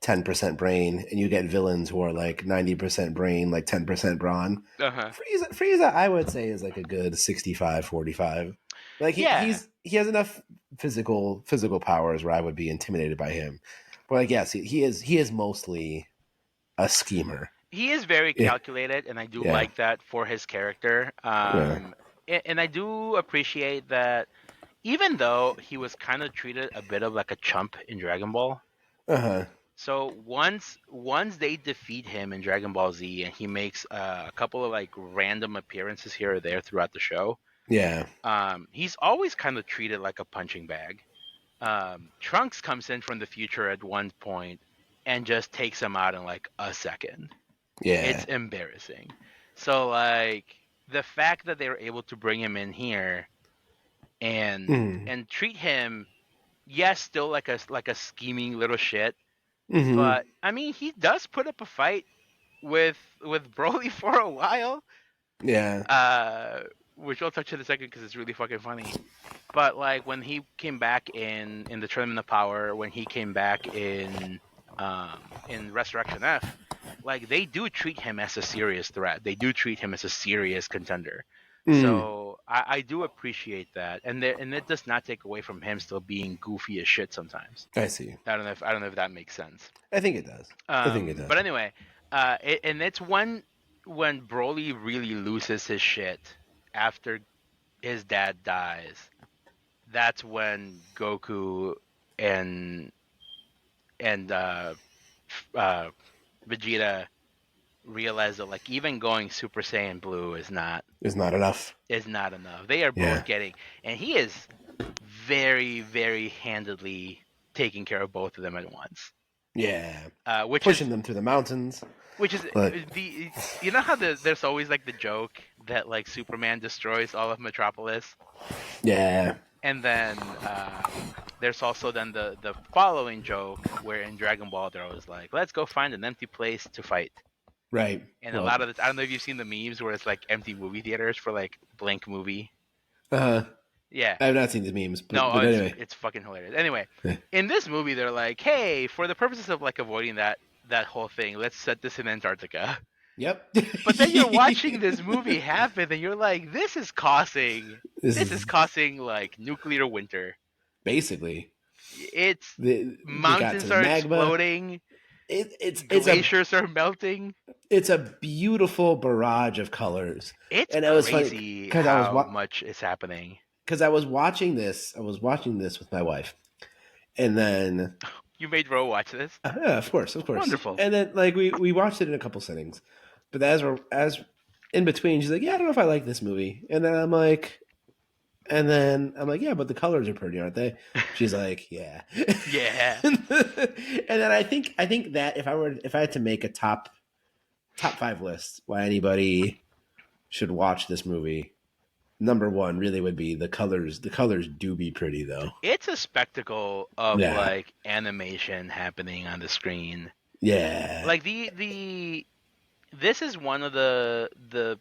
10% brain, and you get villains who are like 90% brain, like 10% brawn. Uh huh. Frieza, I would say, is like a good 65-45. Like Yeah, he has enough physical powers where I would be intimidated by him. But like yes, he is mostly a schemer. he is very Yeah, calculated, and I do yeah, like that for his character. yeah. And I do appreciate that, even though he was kind of treated a bit of like a chump in Dragon Ball. Uh huh. So once they defeat him in Dragon Ball Z, and he makes a couple of like random appearances here or there throughout the show, Yeah. he's always kind of treated like a punching bag. Trunks comes in from the future at one point, and just takes him out in like a second. It's Yeah. embarrassing. So like the fact that they were able to bring him in here Mm. and treat him, yes, still like a scheming little shit, Hmm. but I mean he does put up a fight with Broly for a while, Yeah. uh, which I'll touch in a second because it's really fucking funny. But like when he came back in the Tournament of Power, when he came back in Resurrection F, like they do treat him as a serious threat. They do treat him as a serious contender. Mm. So I do appreciate that, and it does not take away from him still being goofy as shit sometimes. I see. I don't know if that makes sense. I think it does. I think it does. But anyway, and it's when Broly really loses his shit after his dad dies. That's when Goku and and uh, Vegeta realize that like even going Super Saiyan Blue It's not enough. is not enough. They are Yeah. both getting, and he is very very handedly taking care of both of them at once. Yeah. Which is Pushing them through the mountains. which is But the you know how there's always like the joke that like Superman destroys all of Metropolis. yeah. And then there's also then the following joke where in Dragon Ball they're always like, let's go find an empty place to fight. Right. And a Well, lot of the I don't know if you've seen the memes where it's like empty movie theaters for like blank movie. uh, Yeah. I've not seen these memes, No, but anyway. it's fucking hilarious. Anyway, Yeah. in this movie they're like, hey, for the purposes of like avoiding that whole thing, let's set this in Antarctica. Yep. But then you're watching this movie happen and you're like, This this is is causing like nuclear winter. basically It's they got to mountains the are magma. exploding, It's a glaciers are melting. it's a beautiful barrage of colors, It's and it was funny crazy because how much is happening. I was watching this. I was watching this with my wife, and then You made Ro watch this? yeah, of course, Wonderful. and then like we watched it in a couple settings, but as in between, she's like, yeah, I don't know if I like this movie, and then I'm like, yeah, but the colors are pretty, aren't they? She's like, yeah. Yeah. And then I think that if I had to make a top 5 list why anybody should watch this movie, number one really would be the colors. The colors do be pretty though. It's a spectacle of Yeah. like animation happening on the screen. Yeah. Like the this is one of the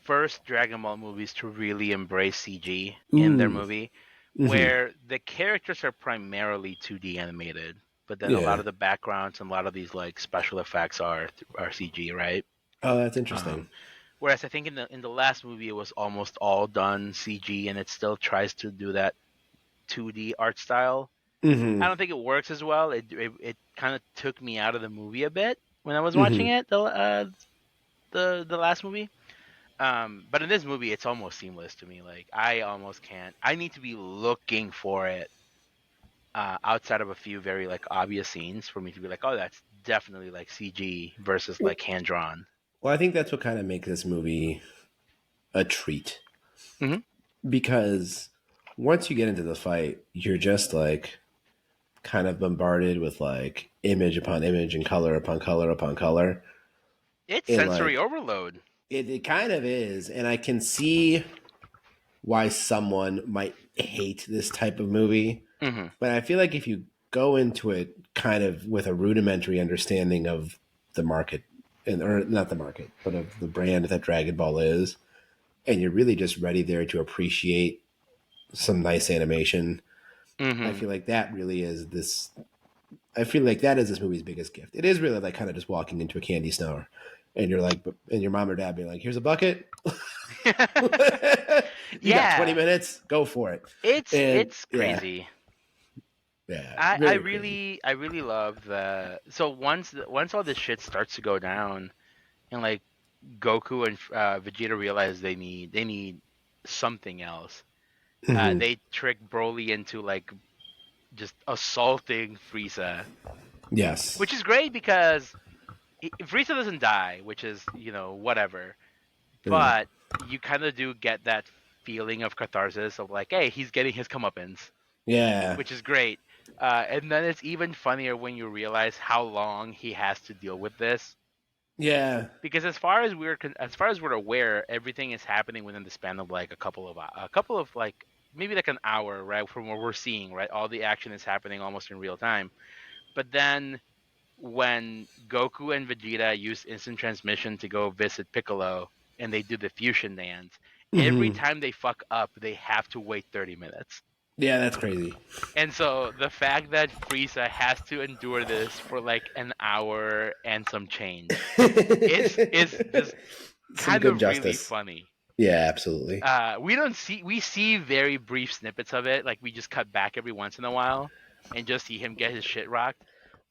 first Dragon Ball movies to really embrace CG in their Ooh. movie, Mhm. where the characters are primarily 2D animated, but then a lot Yeah. of the backgrounds and a lot of these like special effects are CG, right? Oh, that's interesting. Whereas I think in the last movie it was almost all done CG, and it still tries to do that 2D art style. Mm-hmm. I don't think it works as well. It kind of took me out of the movie a bit when I was watching Mm-hmm. it the last movie. But in this movie, it's almost seamless to me. Like I almost can't. I need to be looking for it outside of a few very like obvious scenes for me to be like, oh, that's definitely like CG versus like hand drawn. Well, I think that's what kind of makes this movie a treat. Mhm. Because once you get into the fight, you're just like kind of bombarded with like image upon image and color upon color upon color. It's And sensory like overload. it kind of is. And I can see why someone might hate this type of movie. Mm-hmm. But I feel like if you go into it kind of with a rudimentary understanding of the market, or not the market, but of the brand that Dragon Ball is, and you're really just ready there to appreciate some nice animation, I Mm-hmm. feel like that really is this. I feel like that is this movie's biggest gift. It is really like kind of just walking into a candy store, and you're like, and your mom or dad being like, "Here's a bucket. You got 20 Yeah, minutes. Go for it." And it's yeah, crazy. yeah, I very crazy. really love the so once all this shit starts to go down and like Goku and Vegeta realize they need something else. Mm-hmm. They trick Broly into like just assaulting Frieza, Yes. which is great because Frieza doesn't die, which is whatever. Yeah. But you kind of do get that feeling of catharsis of like, hey, he's getting his comeuppance, Yeah. which is great. And then it's even funnier when you realize how long he has to deal with this. Yeah. Because as far as we're aware, everything is happening within the span of like a couple of like maybe like an hour, right? From what we're seeing, right? All the action is happening almost in real time. But then when Goku and Vegeta use instant transmission to go visit Piccolo and they do the fusion dance, every Hmm. time they fuck up, they have to wait 30 minutes. Yeah, that's crazy. And so the fact that Frieza has to endure this for like an hour and some change is just Some kind good of really justice. funny. Yeah, absolutely. We see very brief snippets of it, like we just cut back every once in a while and just see him get his shit rocked.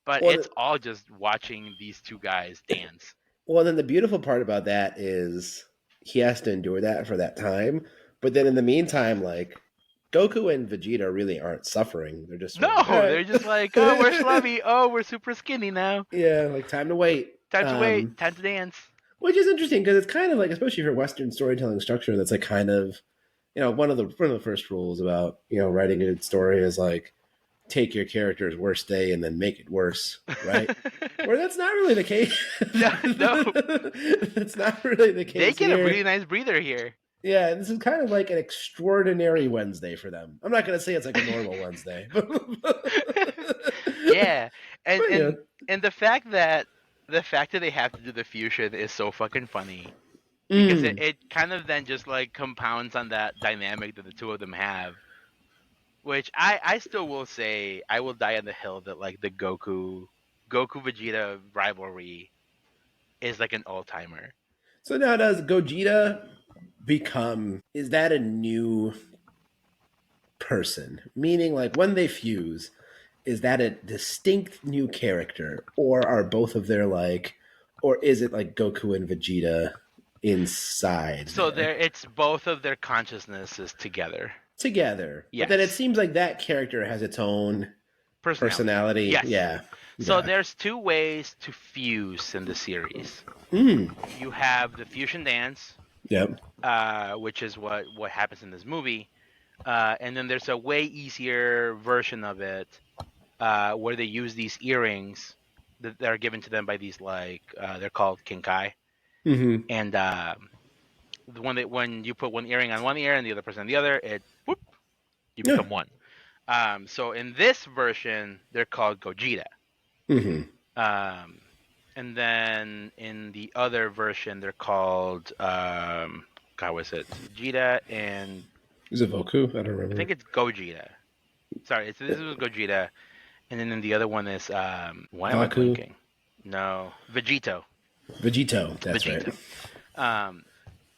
But Well, it's all just watching these two guys dance. well, then the beautiful part about that is he has to endure that for that time. But then in the meantime, like Goku and Vegeta really aren't suffering. They're just sort of like, all No, right. they're just like, oh, we're schlubby. Oh, we're super skinny now. Yeah, like time to wait. Time to wait. Time to dance. Which is interesting because it's kind of like, especially for Western storytelling structure, that's like kind of, one of the first rules about writing a good story is like take your character's worst day and then make it worse, right? Where that's not really the case. No, no, That's not really the they case get a here. really nice breather here. Yeah, this is kind of like an extraordinary Wednesday for them. I'm not going to say it's like a normal Wednesday, but, Yeah, and but and and the fact that they have to do the fusion is so fucking funny because it, mm. it kind of then just like compounds on that dynamic that the two of them have, which I still will say I will die on the hill that like the Goku Vegeta rivalry is like an all timer. So now does Gogeta become? Is that a new person? Meaning, like when they fuse, is that a distinct new character, or are both of their like, or is it like Goku and Vegeta inside So there it's both of their consciousnesses together. together? But then it Yes, seems like that character has its own personality. personality. Yes. Yeah, So yeah. there's two ways to fuse in the series. Mm. You have the fusion dance, Yep. which is what happens in this movie, and then there's a way easier version of it where they use these earrings that are given to them by these like they're called kinkai, Mm-hmm. and when you put one earring on one ear and the other person on the other, it whoop, you Yeah. become one. So in this version, they're called Gogeta. Mm-hmm. Um, and then in the other version, they're called God, was it Vegeta and Is it Voku? I don't I remember. think it's Gogeta. Sorry, this was Gogeta, and then the other one is why am I Vaku. blinking? No, Vegito. Vegito. That's right. Vegito. Um,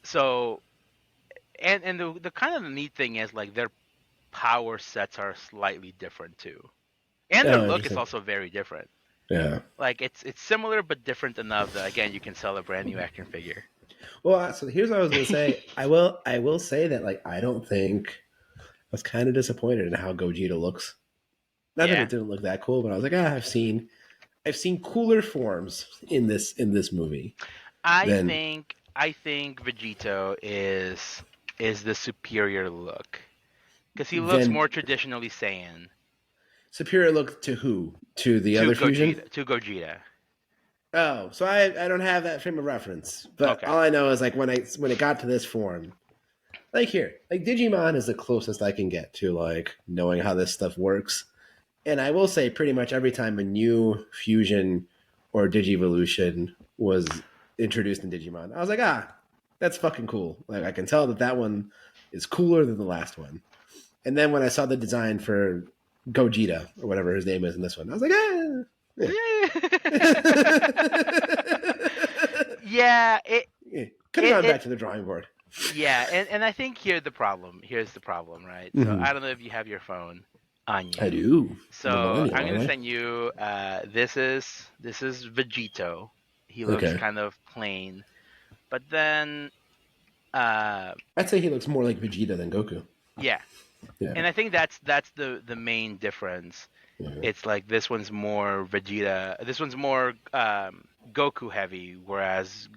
so and the kind of the neat thing is like their power sets are slightly different too, and their Oh, look is interesting. also very different. Yeah. Like it's similar but different enough that again you can sell a brand new action figure. Well, so here's what I was gonna say. I will say that like I don't think I was kind of disappointed in how Gogeta looks. Not that it Yeah, didn't look that cool, but I was like, I've seen cooler forms in this movie than I think Vegito is the superior look because he looks than more traditionally Saiyan superior look to who? To the other fusion? To Gogeta. Oh, so I don't have that frame of reference. But Okay. all I know is like when it got to this form, like here, like Digimon is the closest I can get to like knowing how this stuff works. And I will say pretty much every time a new fusion or digivolution was introduced in Digimon, I was like, that's fucking cool. Like I can tell that that one is cooler than the last one. And then when I saw the design for Gogeta or whatever his name is in this one, I was like, yeah. Yeah, it Yeah. Could have it gone it back to the drawing board. yeah, and I think here's the problem, right? So Mm-hmm. I don't know if you have your phone on I you. do. I'm a So millennial, I'm aren't gonna I? send you this is Vegito. He looks Okay. kind of plain. But then uh I'd say he looks more like Vegeta than Goku. yeah. Yeah. And I think that's the main difference. Yeah. It's like this one's more Vegeta. This one's more Goku heavy, whereas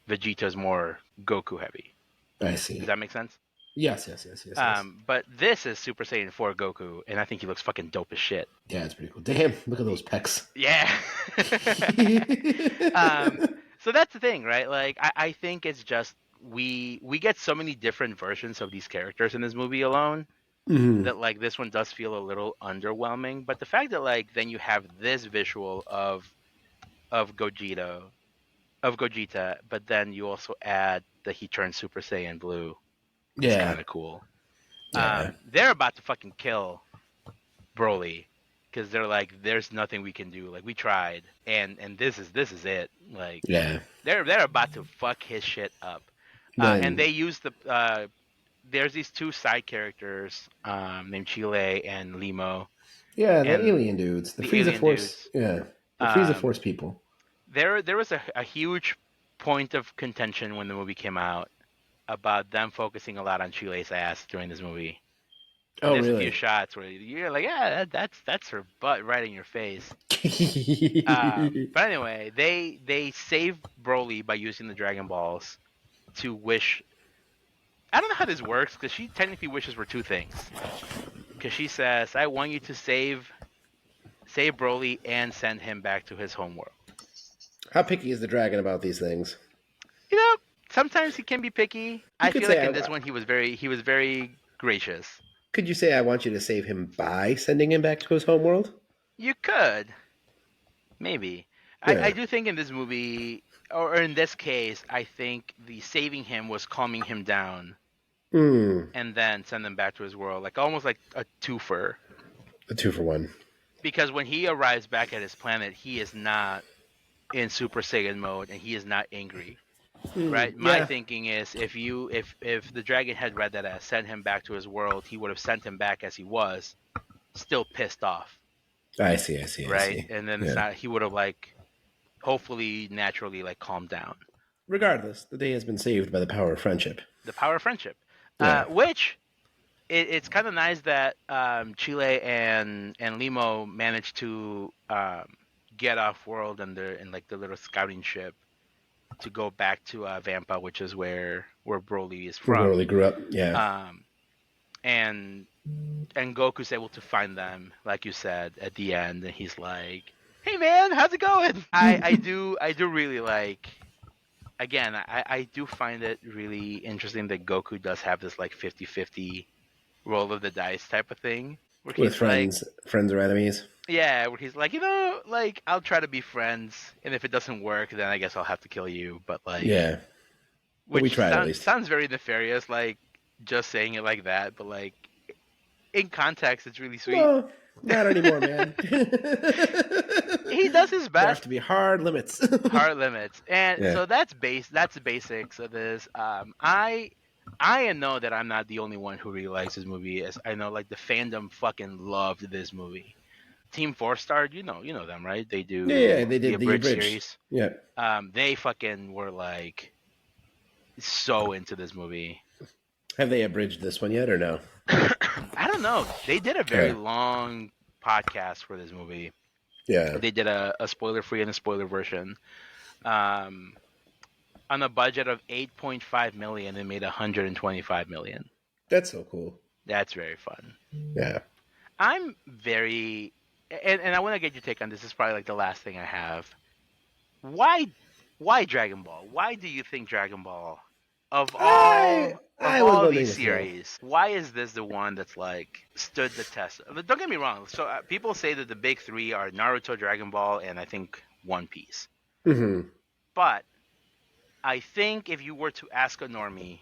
Vegeta's more Goku heavy. I Does see. that make sense? Yes, yes, yes, yes, yes. But this is Super Saiyan 4 Goku, and I think he looks fucking dope as shit. Yeah, it's pretty cool. Damn, look at those pecs. Yeah. um, so that's the thing, right? Like, I think it's just we get so many different versions of these characters in this movie alone Hmm. that like this one does feel a little underwhelming. But the fact that like then you have this visual of Gogeta, but then you also add that he turns Super Saiyan Blue is Yeah, kind of cool. yeah, They're about to fucking kill Broly because they're like, there's nothing we can do. Like we tried, and this is it. Like yeah. they're about to fuck his shit up. And Then they use the there's these two side characters named Chile and Limo, yeah, the and alien dudes, the the Frieza alien Force. dudes. Yeah, the Frieza Um, Force people. there was a huge point of contention when the movie came out about them focusing a lot on Chile's ass during this movie. And Oh, there's a few really? shots where you're like, yeah, that's her butt right in your face. But anyway, they save Broly by using the Dragon Balls to wish. I don't know how this works because she technically wishes for two things. Because she says, "I want you to save Broly and send him back to his homeworld." How picky is the dragon about these things? You know, sometimes he can be picky. You I could feel say, like in this one he was very gracious. could you say, I want you to save him by sending him back to his homeworld? You could maybe. I Yeah. do think in this movie, or in this case, I think the saving him was calming him down Hmm. and then send him back to his world, like almost like a twofer. A 2-for-1. Because when he arrives back at his planet, he is not in Super Saiyan mode and he is not angry. Hmm. Right? My Yeah. thinking is if the dragon had read that as sent him back to his world, he would have sent him back as he was, still pissed off. I see. I see. I Right? see. And then it's Yeah. not he would have like hopefully naturally like calmed down. Regardless, the day has been saved by the power of friendship. The power of friendship. Yeah. Which it's kind of nice that Chile and Limo managed to get off world and they're in like the little scouting ship to go back to Vampa, which is where Broly is Where from. Broly grew up. Yeah. Um, and Goku's able to find them, like you said, at the end, and he's like, "Hey man, how's it going?" I do really like. Again, I do find it really interesting that Goku does have this like 50-50 roll of the dice type of thing, where With he's like, friends or enemies. yeah, where he's like, like I'll try to be friends, and if it doesn't work, then I guess I'll have to kill you. But like, Yeah. But we which tried at least. sounds very nefarious, like just saying it like that. But like in context, it's really sweet. Well, not anymore, man. He does his There have best. to be hard limits. Hard limits, and Yeah. so that's the basics of this. I know that I'm not the only one who really likes this movie. As I know, like the fandom fucking loved this movie. Team 4 Star, you know them, right? They do Yeah, they the did the abridged abridged. series. Yeah. They fucking were like so into this movie. Have they abridged this one yet or no? I don't know. They did a very Yeah. long podcast for this movie. Yeah. They did a spoiler free and a spoiler version. Um, on a budget of 8.5 million, they made 125 million. That's so cool. That's very fun. Yeah. I'm very, and I want to get your take on this. This is probably like the last thing I have. Why Dragon Ball? Why do you think Dragon Ball, of all I was wondering these as well. series, why is this the one that's like stood the test? Don't get me wrong. So people say that the big three are Naruto, Dragon Ball, and I think One Piece. Mm-hmm. But I think if you were to ask a normie,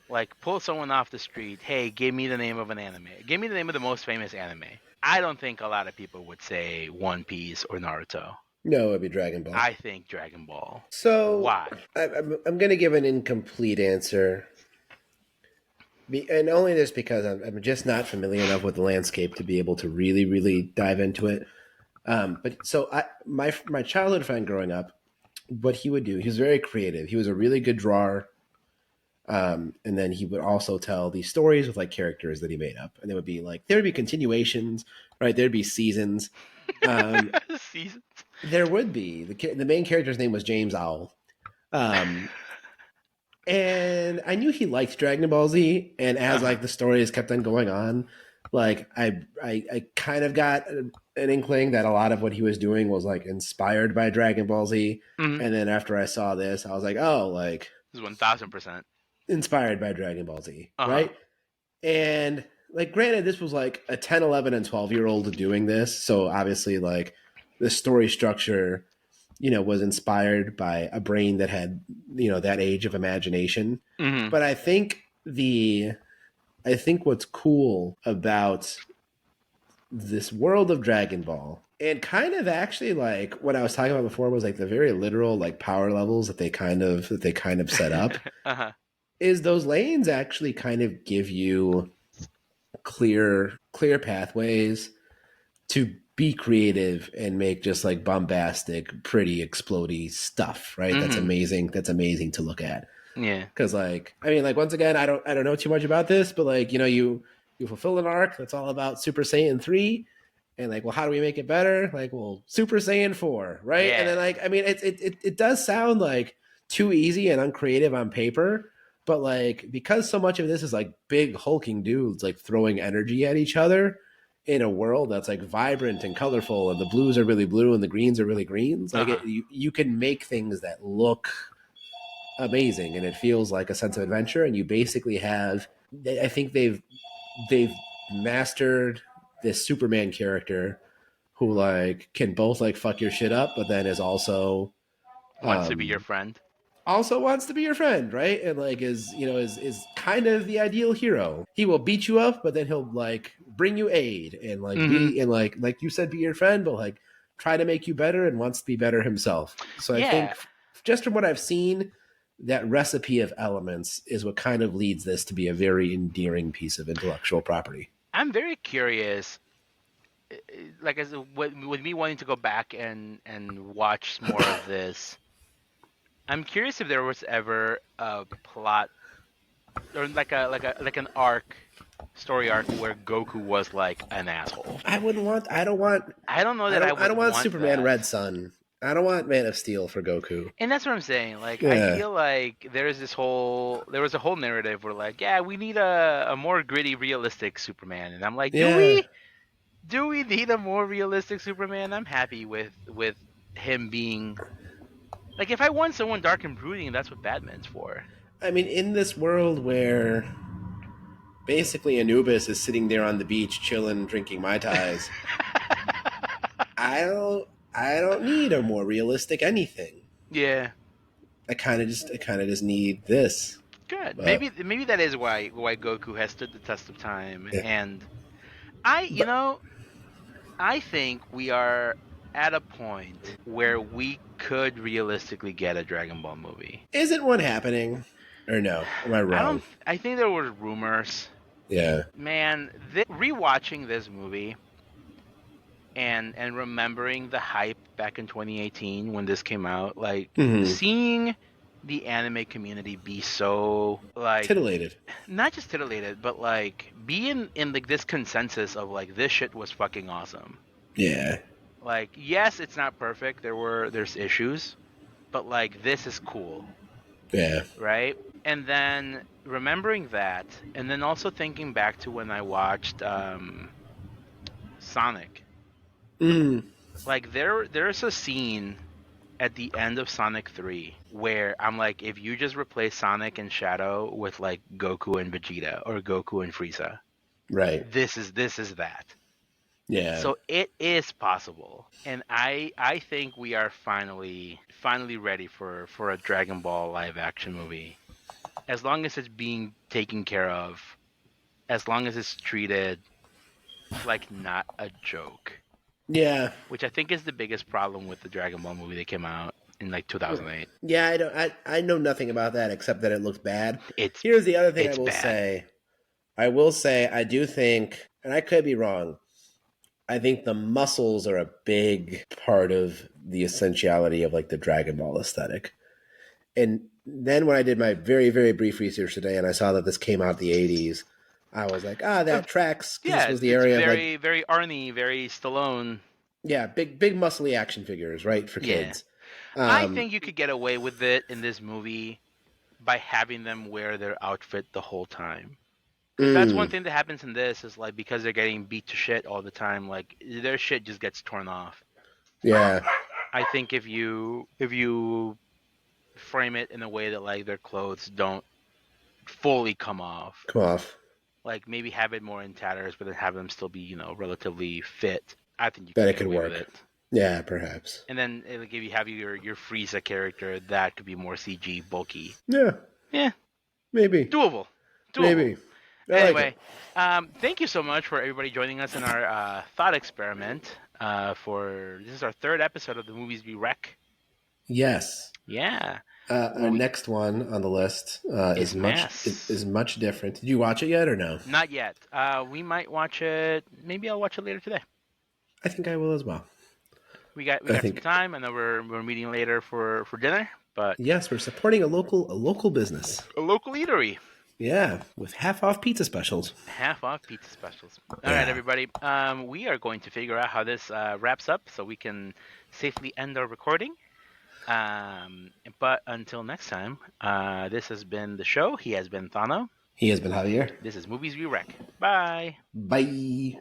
like pull someone off the street, hey, give me the name of an anime. Give me the name of the most famous anime. I don't think a lot of people would say One Piece or Naruto. No, it'd be Dragon Ball. I think Dragon Ball. So Why? I'm going to give an incomplete answer, and only this because I'm just not familiar enough with the landscape to be able to really, really dive into it. But so my childhood friend growing up, what he would do, he was very creative. He was a really good drawer. And then he would also tell these stories with like characters that he made up, and there would be continuations, right? There'd be seasons. Seasons. There would be the main character's name was James Owl, And I knew he liked Dragon Ball Z, and as Uh-huh. like the stories kept on going on, like I kind of got an inkling that a lot of what he was doing was like inspired by Dragon Ball Z. Hmm. And then after I saw this, I was like, oh, like This is 1000%. inspired by Dragon Ball Z, Uh-huh. right? And like granted, this was like a 10, 11, and 12-year-old doing this, so obviously like the story structure, was inspired by a brain that had, that age of imagination. Hmm. But I think what's cool about this world of Dragon Ball, and kind of actually like what I was talking about before was like the very literal like power levels that they kind of set up, Uh-huh. is those lanes actually kind of give you clear pathways to be creative and make just like bombastic, pretty, explodey stuff, right? That's Hmm. amazing. That's amazing to look at. Yeah. Because like, I mean, like once again, I don't know too much about this, but like, you fulfill an arc that's all about Super Saiyan 3, and like, well, how do we make it better? Like, well, Super Saiyan 4, right? And then Yeah. like, I mean, it does sound like too easy and uncreative on paper, but like because so much of this is like big hulking dudes like throwing energy at each other in a world that's like vibrant and colorful, and the blues are really blue and the greens are really greens, like Uh-huh. you can make things that look amazing, and it feels like a sense of adventure. And you basically have, I think they've mastered this Superman character who like can both like fuck your shit up, but then is Wants to be your um friend. also wants to be your friend, right? And like is kind of the ideal hero. He will beat you up, but then he'll like bring you aid and like Hmm. be and like you said, be your friend, but like try to make you better and wants to be better himself. So I Yeah. think just from what I've seen, that recipe of elements is what kind of leads this to be a very endearing piece of intellectual property. I'm very curious, like as with me wanting to go back and watch more of this. I'm curious if there was ever a plot or like an arc, story arc where Goku was like an asshole. I wouldn't want. I don't want. I don't know I that I don't. I would don't want want Superman that. Red Sun. I don't want Man of Steel for Goku. And that's what I'm saying. Like, I Yeah. feel like there was a whole narrative where like, yeah, we need a more gritty, realistic Superman, and I'm like, do Yeah. we? Do we need a more realistic Superman? I'm happy with him being like, if I want someone dark and brooding, that's what Batman's for. I mean, in this world where basically Anubis is sitting there on the beach, chilling, drinking mai tais, I don't. I don't need a more realistic anything. Yeah, I kind of just need this. good. But Maybe that is why Goku has stood the test of time. yeah. And I, you But know, I think we are at a point where we could realistically get a Dragon Ball movie. isn't one happening? Or no? Am I I don't. wrong? I think there were rumors. Yeah. Man, rewatching this movie and remembering the hype back in 2018 when this came out, like Hmm. seeing the anime community be so like Titillated. not just titillated, but like be in like this consensus of like this shit was fucking awesome. Yeah. Like, yes, it's not perfect. There's issues, but like this is cool, Yeah. right? And then remembering that, and then also thinking back to when I watched Sonic. Mm. Like there's a scene at the end of Sonic 3 where I'm like, if you just replace Sonic and Shadow with like Goku and Vegeta or Goku and Frieza, Right. this is that. Yeah. So it is possible, and I think we are finally ready for a Dragon Ball live action movie. As long as it's being taken care of, as long as it's treated like not a joke, Yeah. which I think is the biggest problem with the Dragon Ball movie that came out in like 2008. Yeah, I don't. I know nothing about that except that it looks bad. It's Here's the other thing I it's will bad. say. I will say I do think, and I could be wrong. I think the muscles are a big part of the essentiality of like the Dragon Ball aesthetic. And then when I did my very very brief research today, and I saw that this came out in the '80s, I was like, Uh, that tracks because this yeah, was the it's area of like, very Arnie, very Stallone. yeah, big muscly action figures, right, for Yeah. kids. I Um, think you could get away with it in this movie by having them wear their outfit the whole time. Because that's one thing that happens in this is like because they're getting beat to shit all the time, like their shit just gets torn off. Yeah. I think if you frame it in a way that like their clothes don't fully come off, Come off. like maybe have it more in tatters, but then have them still be relatively fit. I think you Bet could it get could away with work. it. Yeah, perhaps. And then like if you have your Frieza character, that could be more CG bulky. Yeah. Yeah, Maybe. doable. Maybe. I like Anyway, it. thank you so much for everybody joining us in our thought experiment. For this is our third episode of the movies we wreck. Yes. Yeah, Our next one on the list is Mass. is much different. Did you watch it yet or no? Not yet. We might watch it. Maybe I'll watch it later today. I think I will as well. We got I some think time. I know we're meeting later for dinner, but yes, we're supporting a local business. a local eatery. Yeah, with half off pizza specials. Half off pizza specials. All Yeah. right, everybody. We are going to figure out how this wraps up so we can safely end our recording. But until next time, this has been the show. He has been Thano. He has been Javier. This is Movies We Wreck. Bye. Bye.